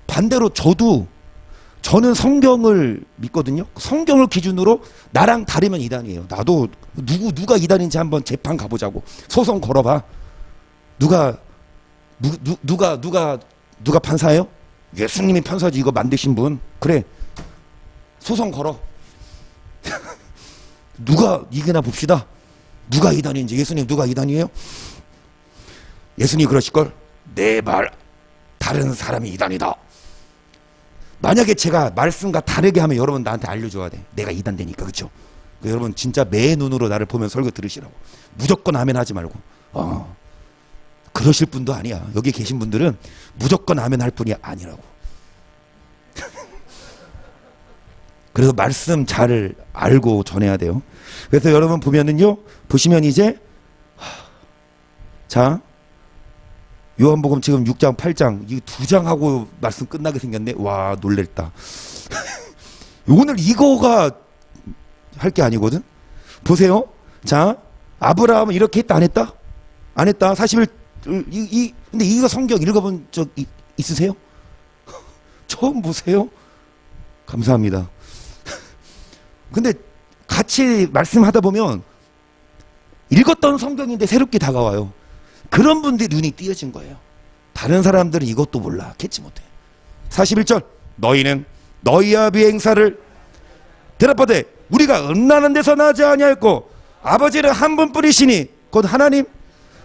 반대로 저는 성경을 믿거든요. 성경을 기준으로 나랑 다르면 2단이에요. 나도 누가 2단인지 한번 재판 가보자고. 소송 걸어봐. 누가 판사예요? 예수님이 판사지. 이거 만드신 분. 그래, 소송 걸어. 누가 이기나 봅시다. 누가 2단인지. 예수님 누가 2단이에요? 예수님 그러실걸? 내 말 다른 사람이 2단이다. 만약에 제가 말씀과 다르게 하면 여러분 나한테 알려줘야 돼. 내가 2단 되니까. 그렇죠? 여러분 진짜 매 눈으로 나를 보면 설교 들으시라고. 무조건 아멘 하지 말고. 그러실 분도 아니야. 여기 계신 분들은 무조건 아멘 할 분이 아니라고. 그래서 말씀 잘 알고 전해야 돼요. 그래서 여러분 보시면 이제 자, 요한복음 지금 6장 8장 이 2장하고 말씀 끝나게 생겼네. 와, 놀랬다. 오늘 이거가 할 게 아니거든. 보세요. 자, 아브라함은 이렇게 했다 안 했다? 안 했다. 41. 근데 이거 성경 읽어본 적 있으세요? 처음 보세요? 감사합니다. 근데 같이 말씀하다 보면 읽었던 성경인데 새롭게 다가와요. 그런 분들이 눈이 띄어진 거예요. 다른 사람들은 이것도 몰라. 캐치 못해. 41절, 너희는 너희 아비의 행사를 대답하되 우리가 음란한 데서 나지 아니하였고 아버지는 한 분뿐이시니 곧 하나님.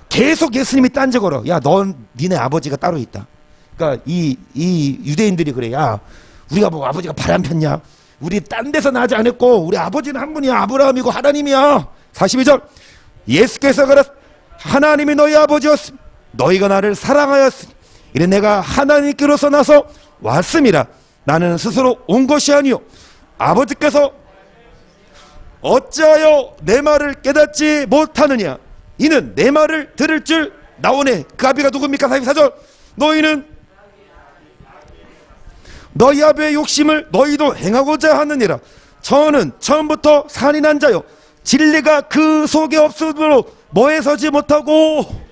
계속 예수님이 딴지 걸어. 야, 니네 아버지가 따로 있다. 그러니까 이 유대인들이 그래. 야, 우리가 뭐 아버지가 바람 폈냐? 우리 딴 데서 나지 않았고 우리 아버지는 한 분이야. 아브라함이고 하나님이야. 42절, 예수께서 그랬 하나님이 너희 아버지였음. 너희가 나를 사랑하였음. 이래 내가 하나님께로서 나서 왔음이라. 나는 스스로 온 것이 아니요 아버지께서 어찌하여 내 말을 깨닫지 못하느냐. 이는 내 말을 들을 줄 나오네. 그 아비가 누굽니까? 44절. 너희는 너희 아비의 욕심을 너희도 행하고자 하느니라. 저는 처음부터 산인한 자요 진리가 그 속에 없으므로 뭐에 서지 못하고.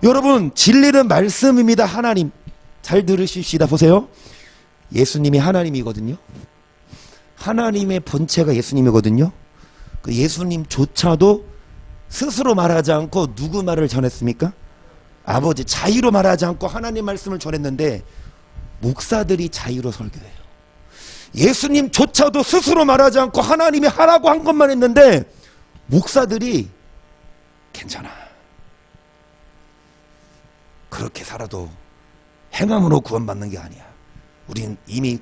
여러분, 진리는 말씀입니다. 하나님. 잘 들으십시다. 보세요. 예수님이 하나님이거든요. 하나님의 본체가 예수님이거든요. 그 예수님조차도 스스로 말하지 않고 누구 말을 전했습니까? 아버지. 자유로 말하지 않고 하나님 말씀을 전했는데 목사들이 자유로 설교해요. 예수님조차도 스스로 말하지 않고 하나님이 하라고 한 것만 했는데 목사들이 괜찮아, 그렇게 살아도 행함으로 구원받는 게 아니야, 우린 이미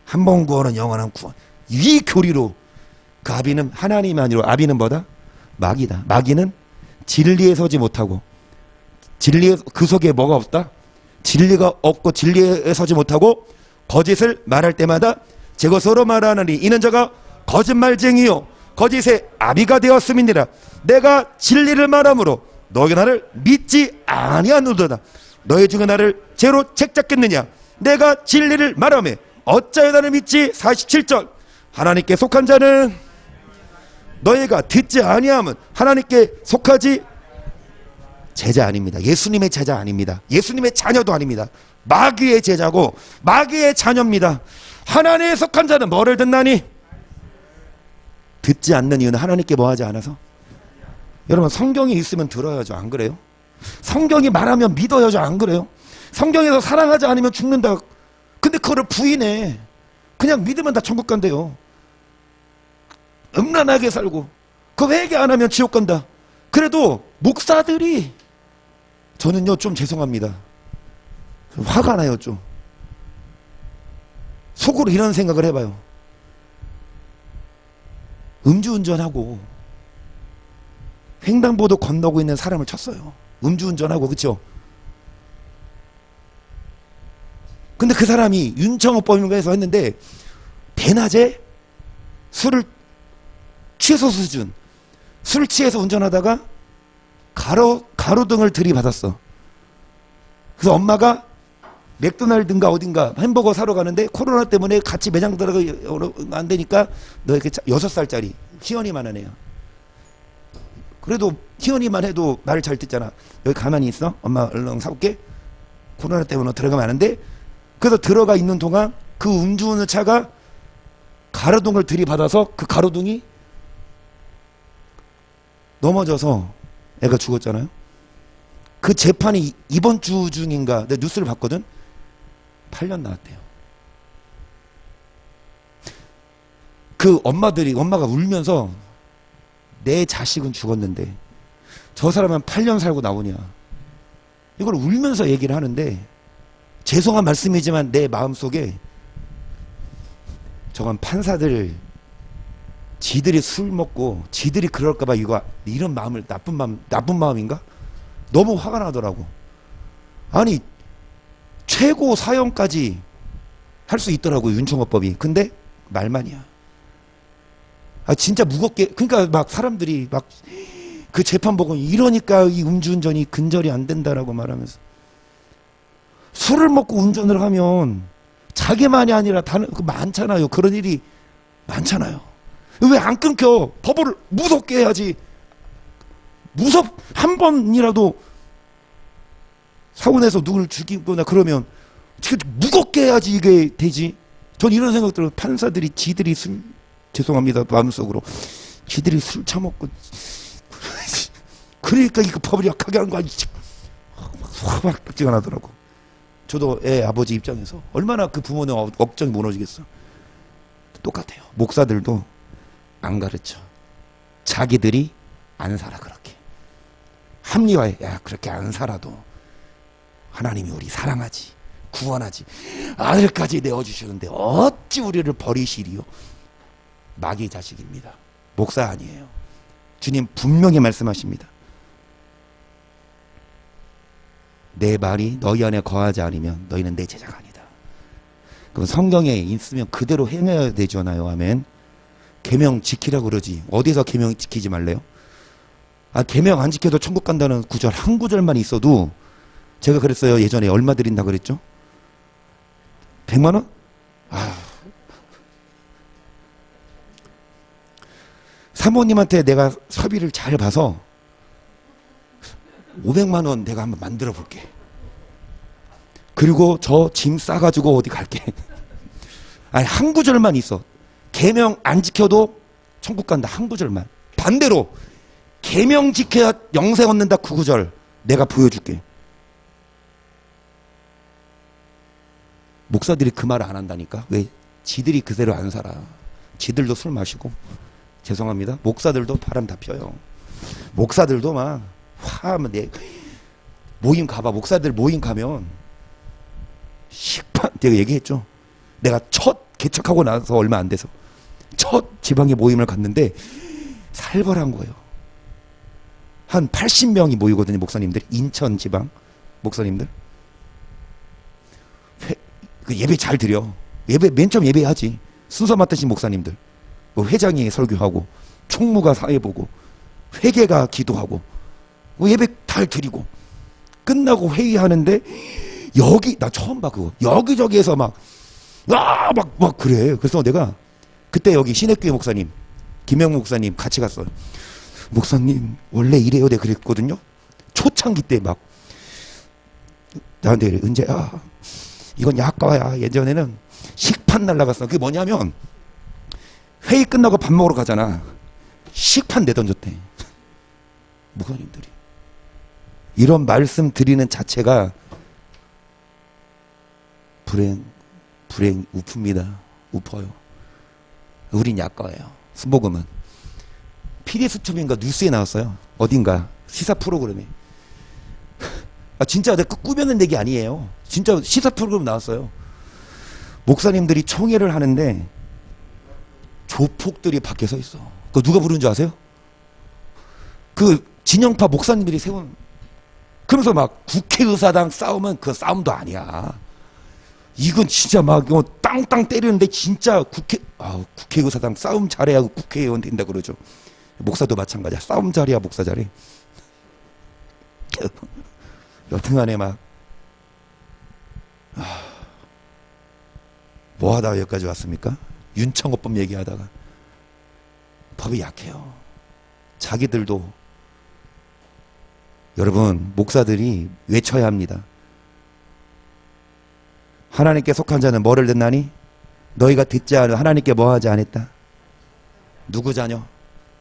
한 번 구원은 영원한 구원, 이 교리로. 그 아비는 하나님이 아니라 아비는 뭐다? 마귀다. 마귀는 진리에 서지 못하고, 진리에 그 속에 뭐가 없다? 진리가 없고 진리에 서지 못하고 거짓을 말할 때마다 제 것으로 말하느니 이는 저가 거짓말쟁이요 거짓의 아비가 되었음이니라. 내가 진리를 말함으로 너희 나를 믿지 아니하노도다. 너희 중에 나를 죄로 책잡겠느냐. 내가 진리를 말하며 어찌하여 나를 믿지. 47절. 하나님께 속한 자는 너희가 듣지 아니하면 하나님께 속하지. 제자 아닙니다. 예수님의 제자 아닙니다. 예수님의 자녀도 아닙니다. 마귀의 제자고 마귀의 자녀입니다. 하나님에 속한 자는 뭐를 듣나니? 듣지 않는 이유는 하나님께 뭐 하지 않아서? 여러분, 성경이 있으면 들어야죠. 안 그래요? 성경이 말하면 믿어야죠. 안 그래요? 성경에서 사랑하지 않으면 죽는다. 근데 그거를 부인해. 그냥 믿으면 다 천국 간대요. 음란하게 살고 그 회개 안 하면 지옥 간다. 그래도 목사들이, 저는요 좀 죄송합니다, 화가 나요. 좀 속으로 이런 생각을 해봐요. 음주운전하고 횡단보도 건너고 있는 사람을 쳤어요. 음주운전하고. 그쵸? 근데 그 사람이 윤청호법인가에서 했는데 대낮에 술을 취소 수준, 술 취해서 운전하다가 가로등을 들이받았어. 그래서 엄마가 맥도날드인가 어딘가 햄버거 사러 가는데 코로나 때문에 같이 매장 들어가면 안 되니까 너 이렇게 6살짜리 희연이만 하네요. 그래도 희연이만 해도 말을 잘 듣잖아. 여기 가만히 있어, 엄마 얼른 사올게. 코로나 때문에 들어가면 안 돼. 그래서 들어가 있는 동안 그 음주운전 차가 가로등을 들이받아서 그 가로등이 넘어져서 애가 죽었잖아요. 그 재판이 이번 주 중인가 내가 뉴스를 봤거든. 8년 나왔대요. 그 엄마가 울면서 내 자식은 죽었는데 저 사람은 8년 살고 나오냐, 이걸 울면서 얘기를 하는데, 죄송한 말씀이지만 내 마음속에 저건 판사들 지들이 술 먹고 지들이 그럴까봐 이런 마음을, 나쁜 마음인가? 너무 화가 나더라고. 아니, 최고 사형까지 할 수 있더라고, 윤청호법이. 근데 말만이야. 아, 진짜 무겁게. 그러니까 막 사람들이 막 그 재판 보고 이러니까 이 음주운전이 근절이 안 된다라고 말하면서, 술을 먹고 운전을 하면 자기만이 아니라 다른 많잖아요. 그런 일이 많잖아요. 왜 안 끊겨? 법을 무섭게 해야지. 한 번이라도 사고 내서 누굴 죽이거나 그러면 무겁게 해야지 이게 되지. 전 이런 생각 들어요. 판사들이 지들이 죄송합니다, 마음속으로 지들이 술 처먹고 그러니까 이거 법을 약하게 하는 거 아니지. 확 박지가 나더라고. 저도 애 아버지 입장에서 얼마나 그 부모는 억장이 무너지겠어. 똑같아요. 목사들도 안 가르쳐. 자기들이 안 살아. 그렇게 합리화해. 야, 그렇게 안 살아도 하나님이 우리 사랑하지, 구원하지, 아들까지 내어주시는데 어찌 우리를 버리시리요. 마귀 자식입니다. 목사 아니에요. 주님 분명히 말씀하십니다. 내 말이 너희 안에 거하지 않으면 너희는 내 제자가 아니다. 그럼 성경에 있으면 그대로 행해야 되잖아요. 아멘. 계명 지키라고 그러지. 어디서 계명 지키지 말래요? 아, 계명 안 지켜도 천국 간다는 구절 한 구절만 있어도 제가 그랬어요. 예전에 얼마 드린다 그랬죠? 100만 원? 아. 사모님한테 내가 사비를 잘 봐서 500만 원 내가 한번 만들어 볼게. 그리고 저 짐 싸가지고 어디 갈게. 아니, 한 구절만 있어. 계명 안 지켜도 천국 간다. 한 구절만. 반대로 계명 지켜야 영생 얻는다. 그 구절 내가 보여줄게. 목사들이 그 말을 안 한다니까. 왜? 지들이 그대로 안 살아. 지들도 술 마시고. 죄송합니다. 목사들도 바람 다 펴요. 목사들도 막 화하면 내 모임 가봐. 목사들 모임 가면 식판 내가 얘기했죠. 내가 첫 개척하고 나서 얼마 안 돼서 첫 지방의 모임을 갔는데 살벌한 거예요. 한 80명이 모이거든요. 목사님들이. 인천 지방 목사님들. 예배 잘 드려. 예배 맨 처음 예배하지. 순서 맡으신 목사님들. 뭐 회장이 설교하고 총무가 사회 보고 회계가 기도하고 뭐 예배 잘 드리고 끝나고 회의하는데 여기 나 처음 봐 그거. 여기저기에서 막 그래. 그래서 내가 그때 여기 신학교회 목사님 김영무 목사님 같이 갔어요. 목사님 원래 이래요. 내가 그랬거든요. 초창기 때 막 나한테 그래. 은재야 이건 약과야. 예전에는 식판 날라갔어. 그게 뭐냐면 회의 끝나고 밥 먹으러 가잖아. 식판 내던졌대. 목사님들이. 이런 말씀 드리는 자체가 불행 우프입니다. 우퍼요. 우린 약과예요. 순복음은. PD수첩인가 뉴스에 나왔어요. 어딘가 시사 프로그램에. 아 진짜 내가 꾸며낸 얘기 아니에요. 진짜 시사 프로그램 나왔어요. 목사님들이 총회를 하는데 조폭들이 밖에 서 있어. 그거 누가 부르는 줄 아세요? 그 진영파 목사님들이 세운. 그러면서 막 국회의사당 싸우면 그 싸움도 아니야. 이건 진짜 막 땅땅 때리는데 진짜 국회의사당 싸움 잘해야 국회의원 된다 그러죠. 목사도 마찬가지야. 싸움 잘해야 목사 잘해. 여튼간에 막 뭐 하다가 여기까지 왔습니까? 윤창호법 얘기하다가 법이 약해요. 자기들도. 여러분 목사들이 외쳐야 합니다. 하나님께 속한 자는 뭐를 듣나니? 너희가 듣지 않은 하나님께 뭐하지 않았다. 누구 자녀?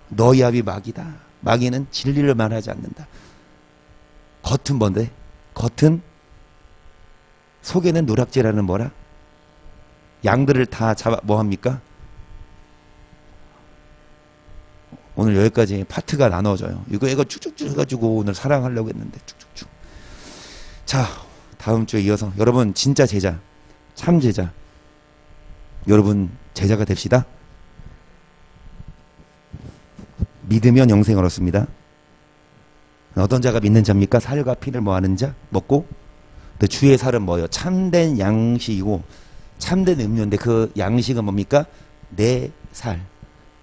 너희 아비 마귀다. 마귀는 진리를 말하지 않는다. 겉은 뭔데? 겉은 속에는 누락지라는 뭐라? 양들을 다 잡아 뭐합니까? 오늘 여기까지 파트가 나눠져요. 이거 쭉쭉쭉 해가지고 오늘 사랑하려고 했는데 쭉쭉쭉. 자 다음 주에 이어서 여러분 진짜 제자 참 제자 여러분 제자가 됩시다. 믿으면 영생을 얻습니다. 어떤 자가 믿는 자입니까? 살과 피를 뭐하는 자? 먹고 또 주의 살은 뭐예요? 참된 양식이고 참된 음료인데 그 양식은 뭡니까? 내 살,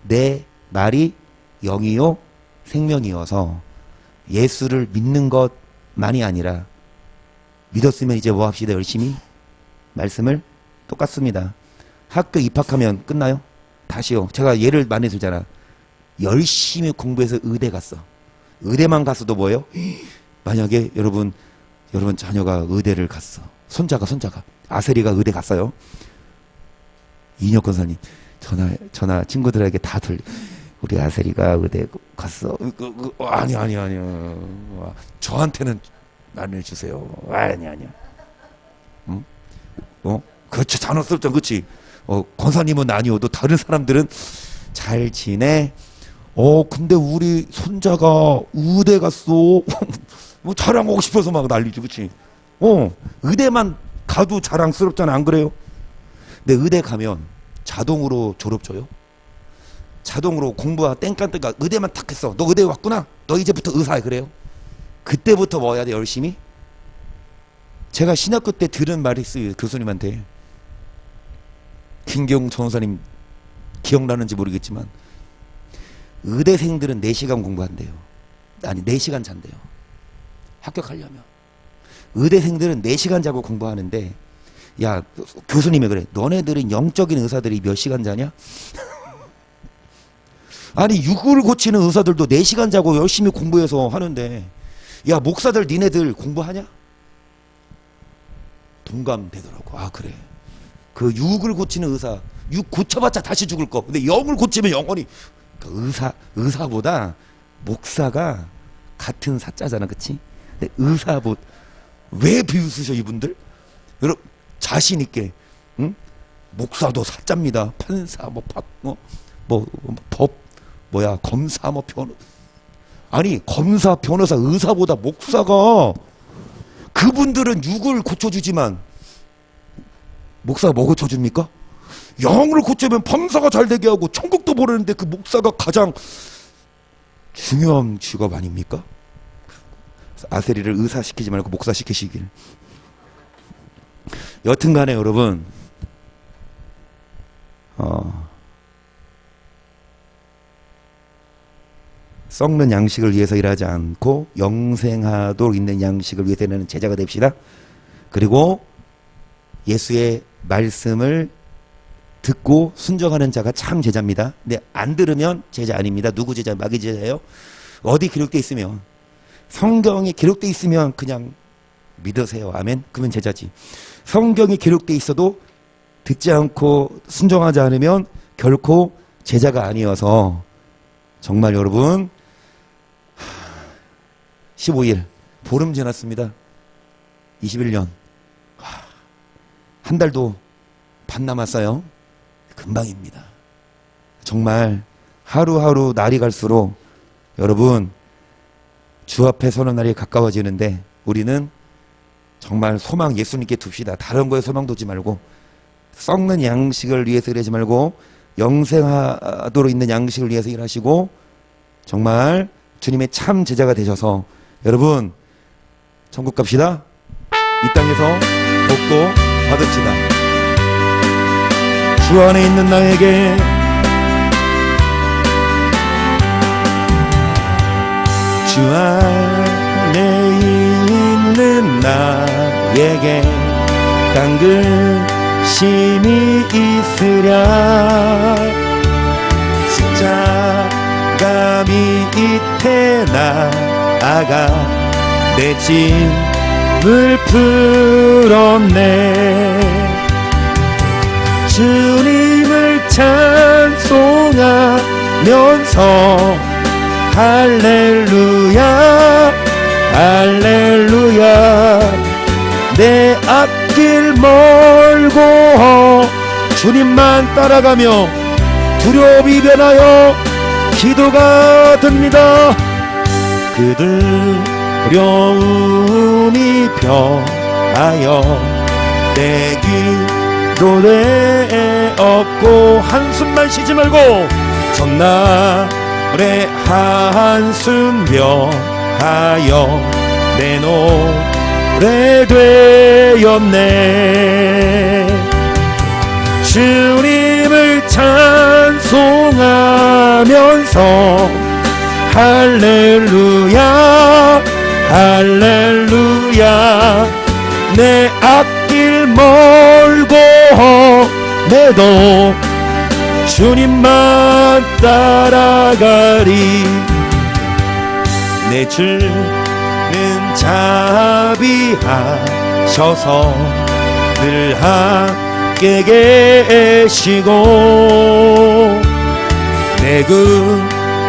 내 말이 영이요 생명이어서 예수를 믿는 것만이 아니라 믿었으면 이제 뭐 합시다? 열심히 말씀을 똑같습니다. 학교 입학하면 끝나요? 다시요. 제가 예를 많이 들잖아. 열심히 공부해서 의대 갔어. 의대만 갔어도 뭐예요? 만약에 여러분 자녀가 의대를 갔어. 손자가 아세리가 의대 갔어요. 이혁 권사님 전화 친구들에게 다 들려. 우리 아세리가 의대 갔어. 아니요. 저한테는 안 해주세요. 아니야. 응? 그렇지. 잔혹스럽죠. 그렇지. 권사님은 아니어도 다른 사람들은 잘 지내. 근데 우리 손자가 의대 갔어. 뭐 자랑하고 싶어서 막 난리지. 그렇지. 의대만 가도 자랑스럽잖아. 안 그래요? 근데 의대 가면 자동으로 졸업 줘요. 자동으로 공부가 땡깡땡깡 의대만 탁 했어. 너 의대 왔구나. 너 이제부터 의사야. 그래요? 그때부터 뭐 해야 돼? 열심히? 제가 신학교 때 들은 말이 있어요. 교수님한테. 김경 전사님 기억나는지 모르겠지만 의대생들은 4시간 공부한대요. 아니 4시간 잔대요. 합격하려면. 의대생들은 4시간 자고 공부하는데, 야 교수님이 그래, 너네들은 영적인 의사들이 몇 시간 자냐? 아니 육을 고치는 의사들도 4시간 자고 열심히 공부해서 하는데, 야 목사들 니네들 공부하냐? 동감되더라고. 아 그래, 그 육을 고치는 의사, 육 고쳐봤자 다시 죽을 거, 근데 영을 고치면 영원히. 그 의사보다 목사가 같은 사자잖아, 그치? 근데 의사보 왜 비웃으셔 이분들? 여러분 자신 있게, 응? 목사도 사자입니다. 판사 법 뭐야 검사 변호. 아니 검사 변호사 의사보다 목사가, 그분들은 육을 고쳐주지만 목사가 뭐 고쳐줍니까? 영을 고치면 판사가 잘 되게 하고 천국도 보내는데, 그 목사가 가장 중요한 직업 아닙니까? 아세리를 의사 시키지 말고 목사 시키시길. 여튼간에 여러분, 썩는 양식을 위해서 일하지 않고 영생하도록 있는 양식을 위해서 일하는 제자가 됩시다. 그리고 예수의 말씀을 듣고 순종하는 자가 참 제자입니다. 근데 안 들으면 제자 아닙니다. 누구 제자? 마귀 제자예요. 어디 기록되어 있으면, 성경에 기록되어 있으면 그냥 믿으세요. 아멘. 그러면 제자지. 성경에 기록되어 있어도 듣지 않고 순종하지 않으면 결코 제자가 아니어서, 정말 여러분 15일 보름 지났습니다. 21년 한 달도 반 남았어요. 금방입니다. 정말 하루하루 날이 갈수록 여러분 주 앞에 서는 날이 가까워지는데, 우리는 정말 소망 예수님께 둡시다. 다른 거에 소망 두지 말고, 썩는 양식을 위해서 일하지 말고 영생하도록 있는 양식을 위해서 일하시고, 정말 주님의 참 제자가 되셔서 여러분 천국 갑시다. 이 땅에서 복도 받읍시다. 주 안에 있는 나에게 주 안에 있는 나에게 당근심이 있으랴. 십자가 밑에 나아가 내 짐을 풀었네. 주님을 찬송하면서 할렐루야 할렐루야. 내 앞길 멀고 주님만 따라가며 두려움이 변하여 기도가 듭니다. 그 두려움이 변하여 내 기도에 없고, 한숨만 쉬지 말고 전날의 한숨 변하여 내 노래 되었네. 주님을 찬송하면서 할렐루야 할렐루야. 내 앞길 멀고 험해도 주님만 따라가리. 내 주는 자비하셔서 늘 함께 계시고, 내 그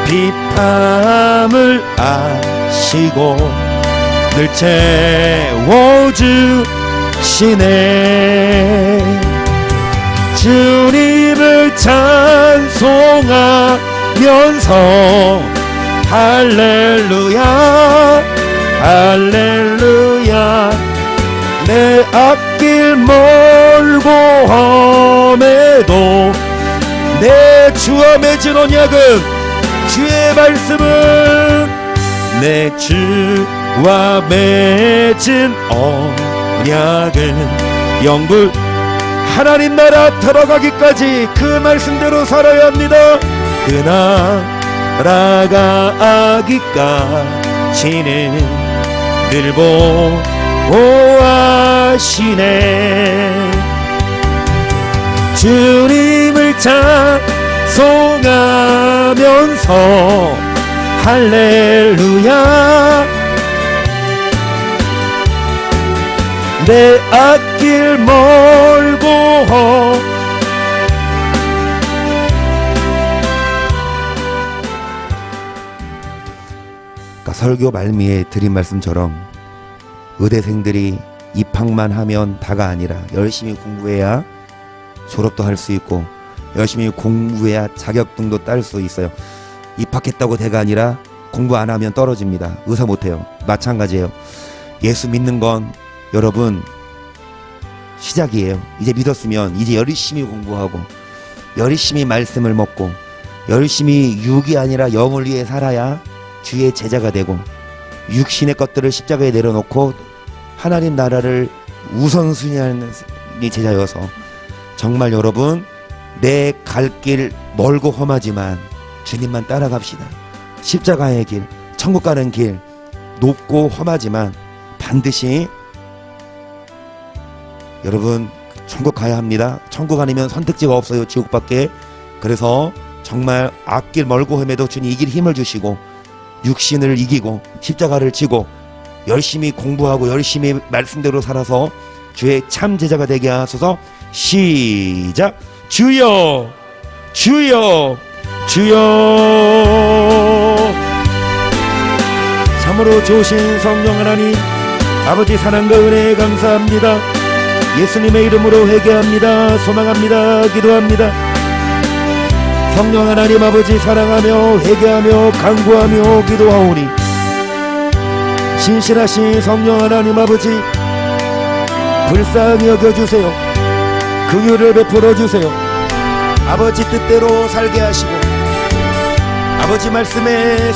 비참을 아시고 늘 채워주시네. 주님을 찬송하면서 할렐루야 할렐루야. 내 앞길 멀고 험해도 내 주와 맺은 언약은, 주의 말씀은 내 주와 맺은 언약은 영불 하나님 나라 들어가기까지 그 말씀대로 살아야 합니다. 그 나라가 아기까지는 늘 보호하시네. 주님을 찬송하면서 할렐루야 내 앞길 멀고 그러니까 설교 말미에 드린 말씀처럼 의대생들이 입학만 하면 다가 아니라 열심히 공부해야 졸업도 할 수 있고 열심히 공부해야 자격증도 딸 수 있어요. 입학했다고 대가 아니라 공부 안 하면 떨어집니다. 의사 못해요. 마찬가지예요. 예수 믿는 건 여러분 시작이에요. 이제 믿었으면 이제 열심히 공부하고 열심히 말씀을 먹고 열심히 육이 아니라 영을 위해 살아야 주의 제자가 되고 육신의 것들을 십자가에 내려놓고 하나님 나라를 우선순위하는 제자여서 정말 여러분 내 갈 길 멀고 험하지만 주님만 따라갑시다. 십자가의 길, 천국 가는 길 높고 험하지만 반드시 여러분 천국 가야 합니다. 천국 아니면 선택지가 없어요. 지옥밖에. 그래서 정말 앞길 멀고 험해도 주님 이길 힘을 주시고 육신을 이기고 십자가를 지고 열심히 공부하고 열심히 말씀대로 살아서 주의 참 제자가 되게 하소서. 시작. 주여 주여 주여. 참으로 좋으신 성령 하나님 아버지 사랑과 은혜에 감사합니다. 예수님의 이름으로 회개합니다. 소망합니다. 기도합니다. 성령 하나님 아버지 사랑하며 회개하며 간구하며 기도하오니 신실하신 성령 하나님 아버지 불쌍히 여겨주세요. 긍휼을 베풀어 주세요. 아버지 뜻대로 살게 하시고 아버지 말씀에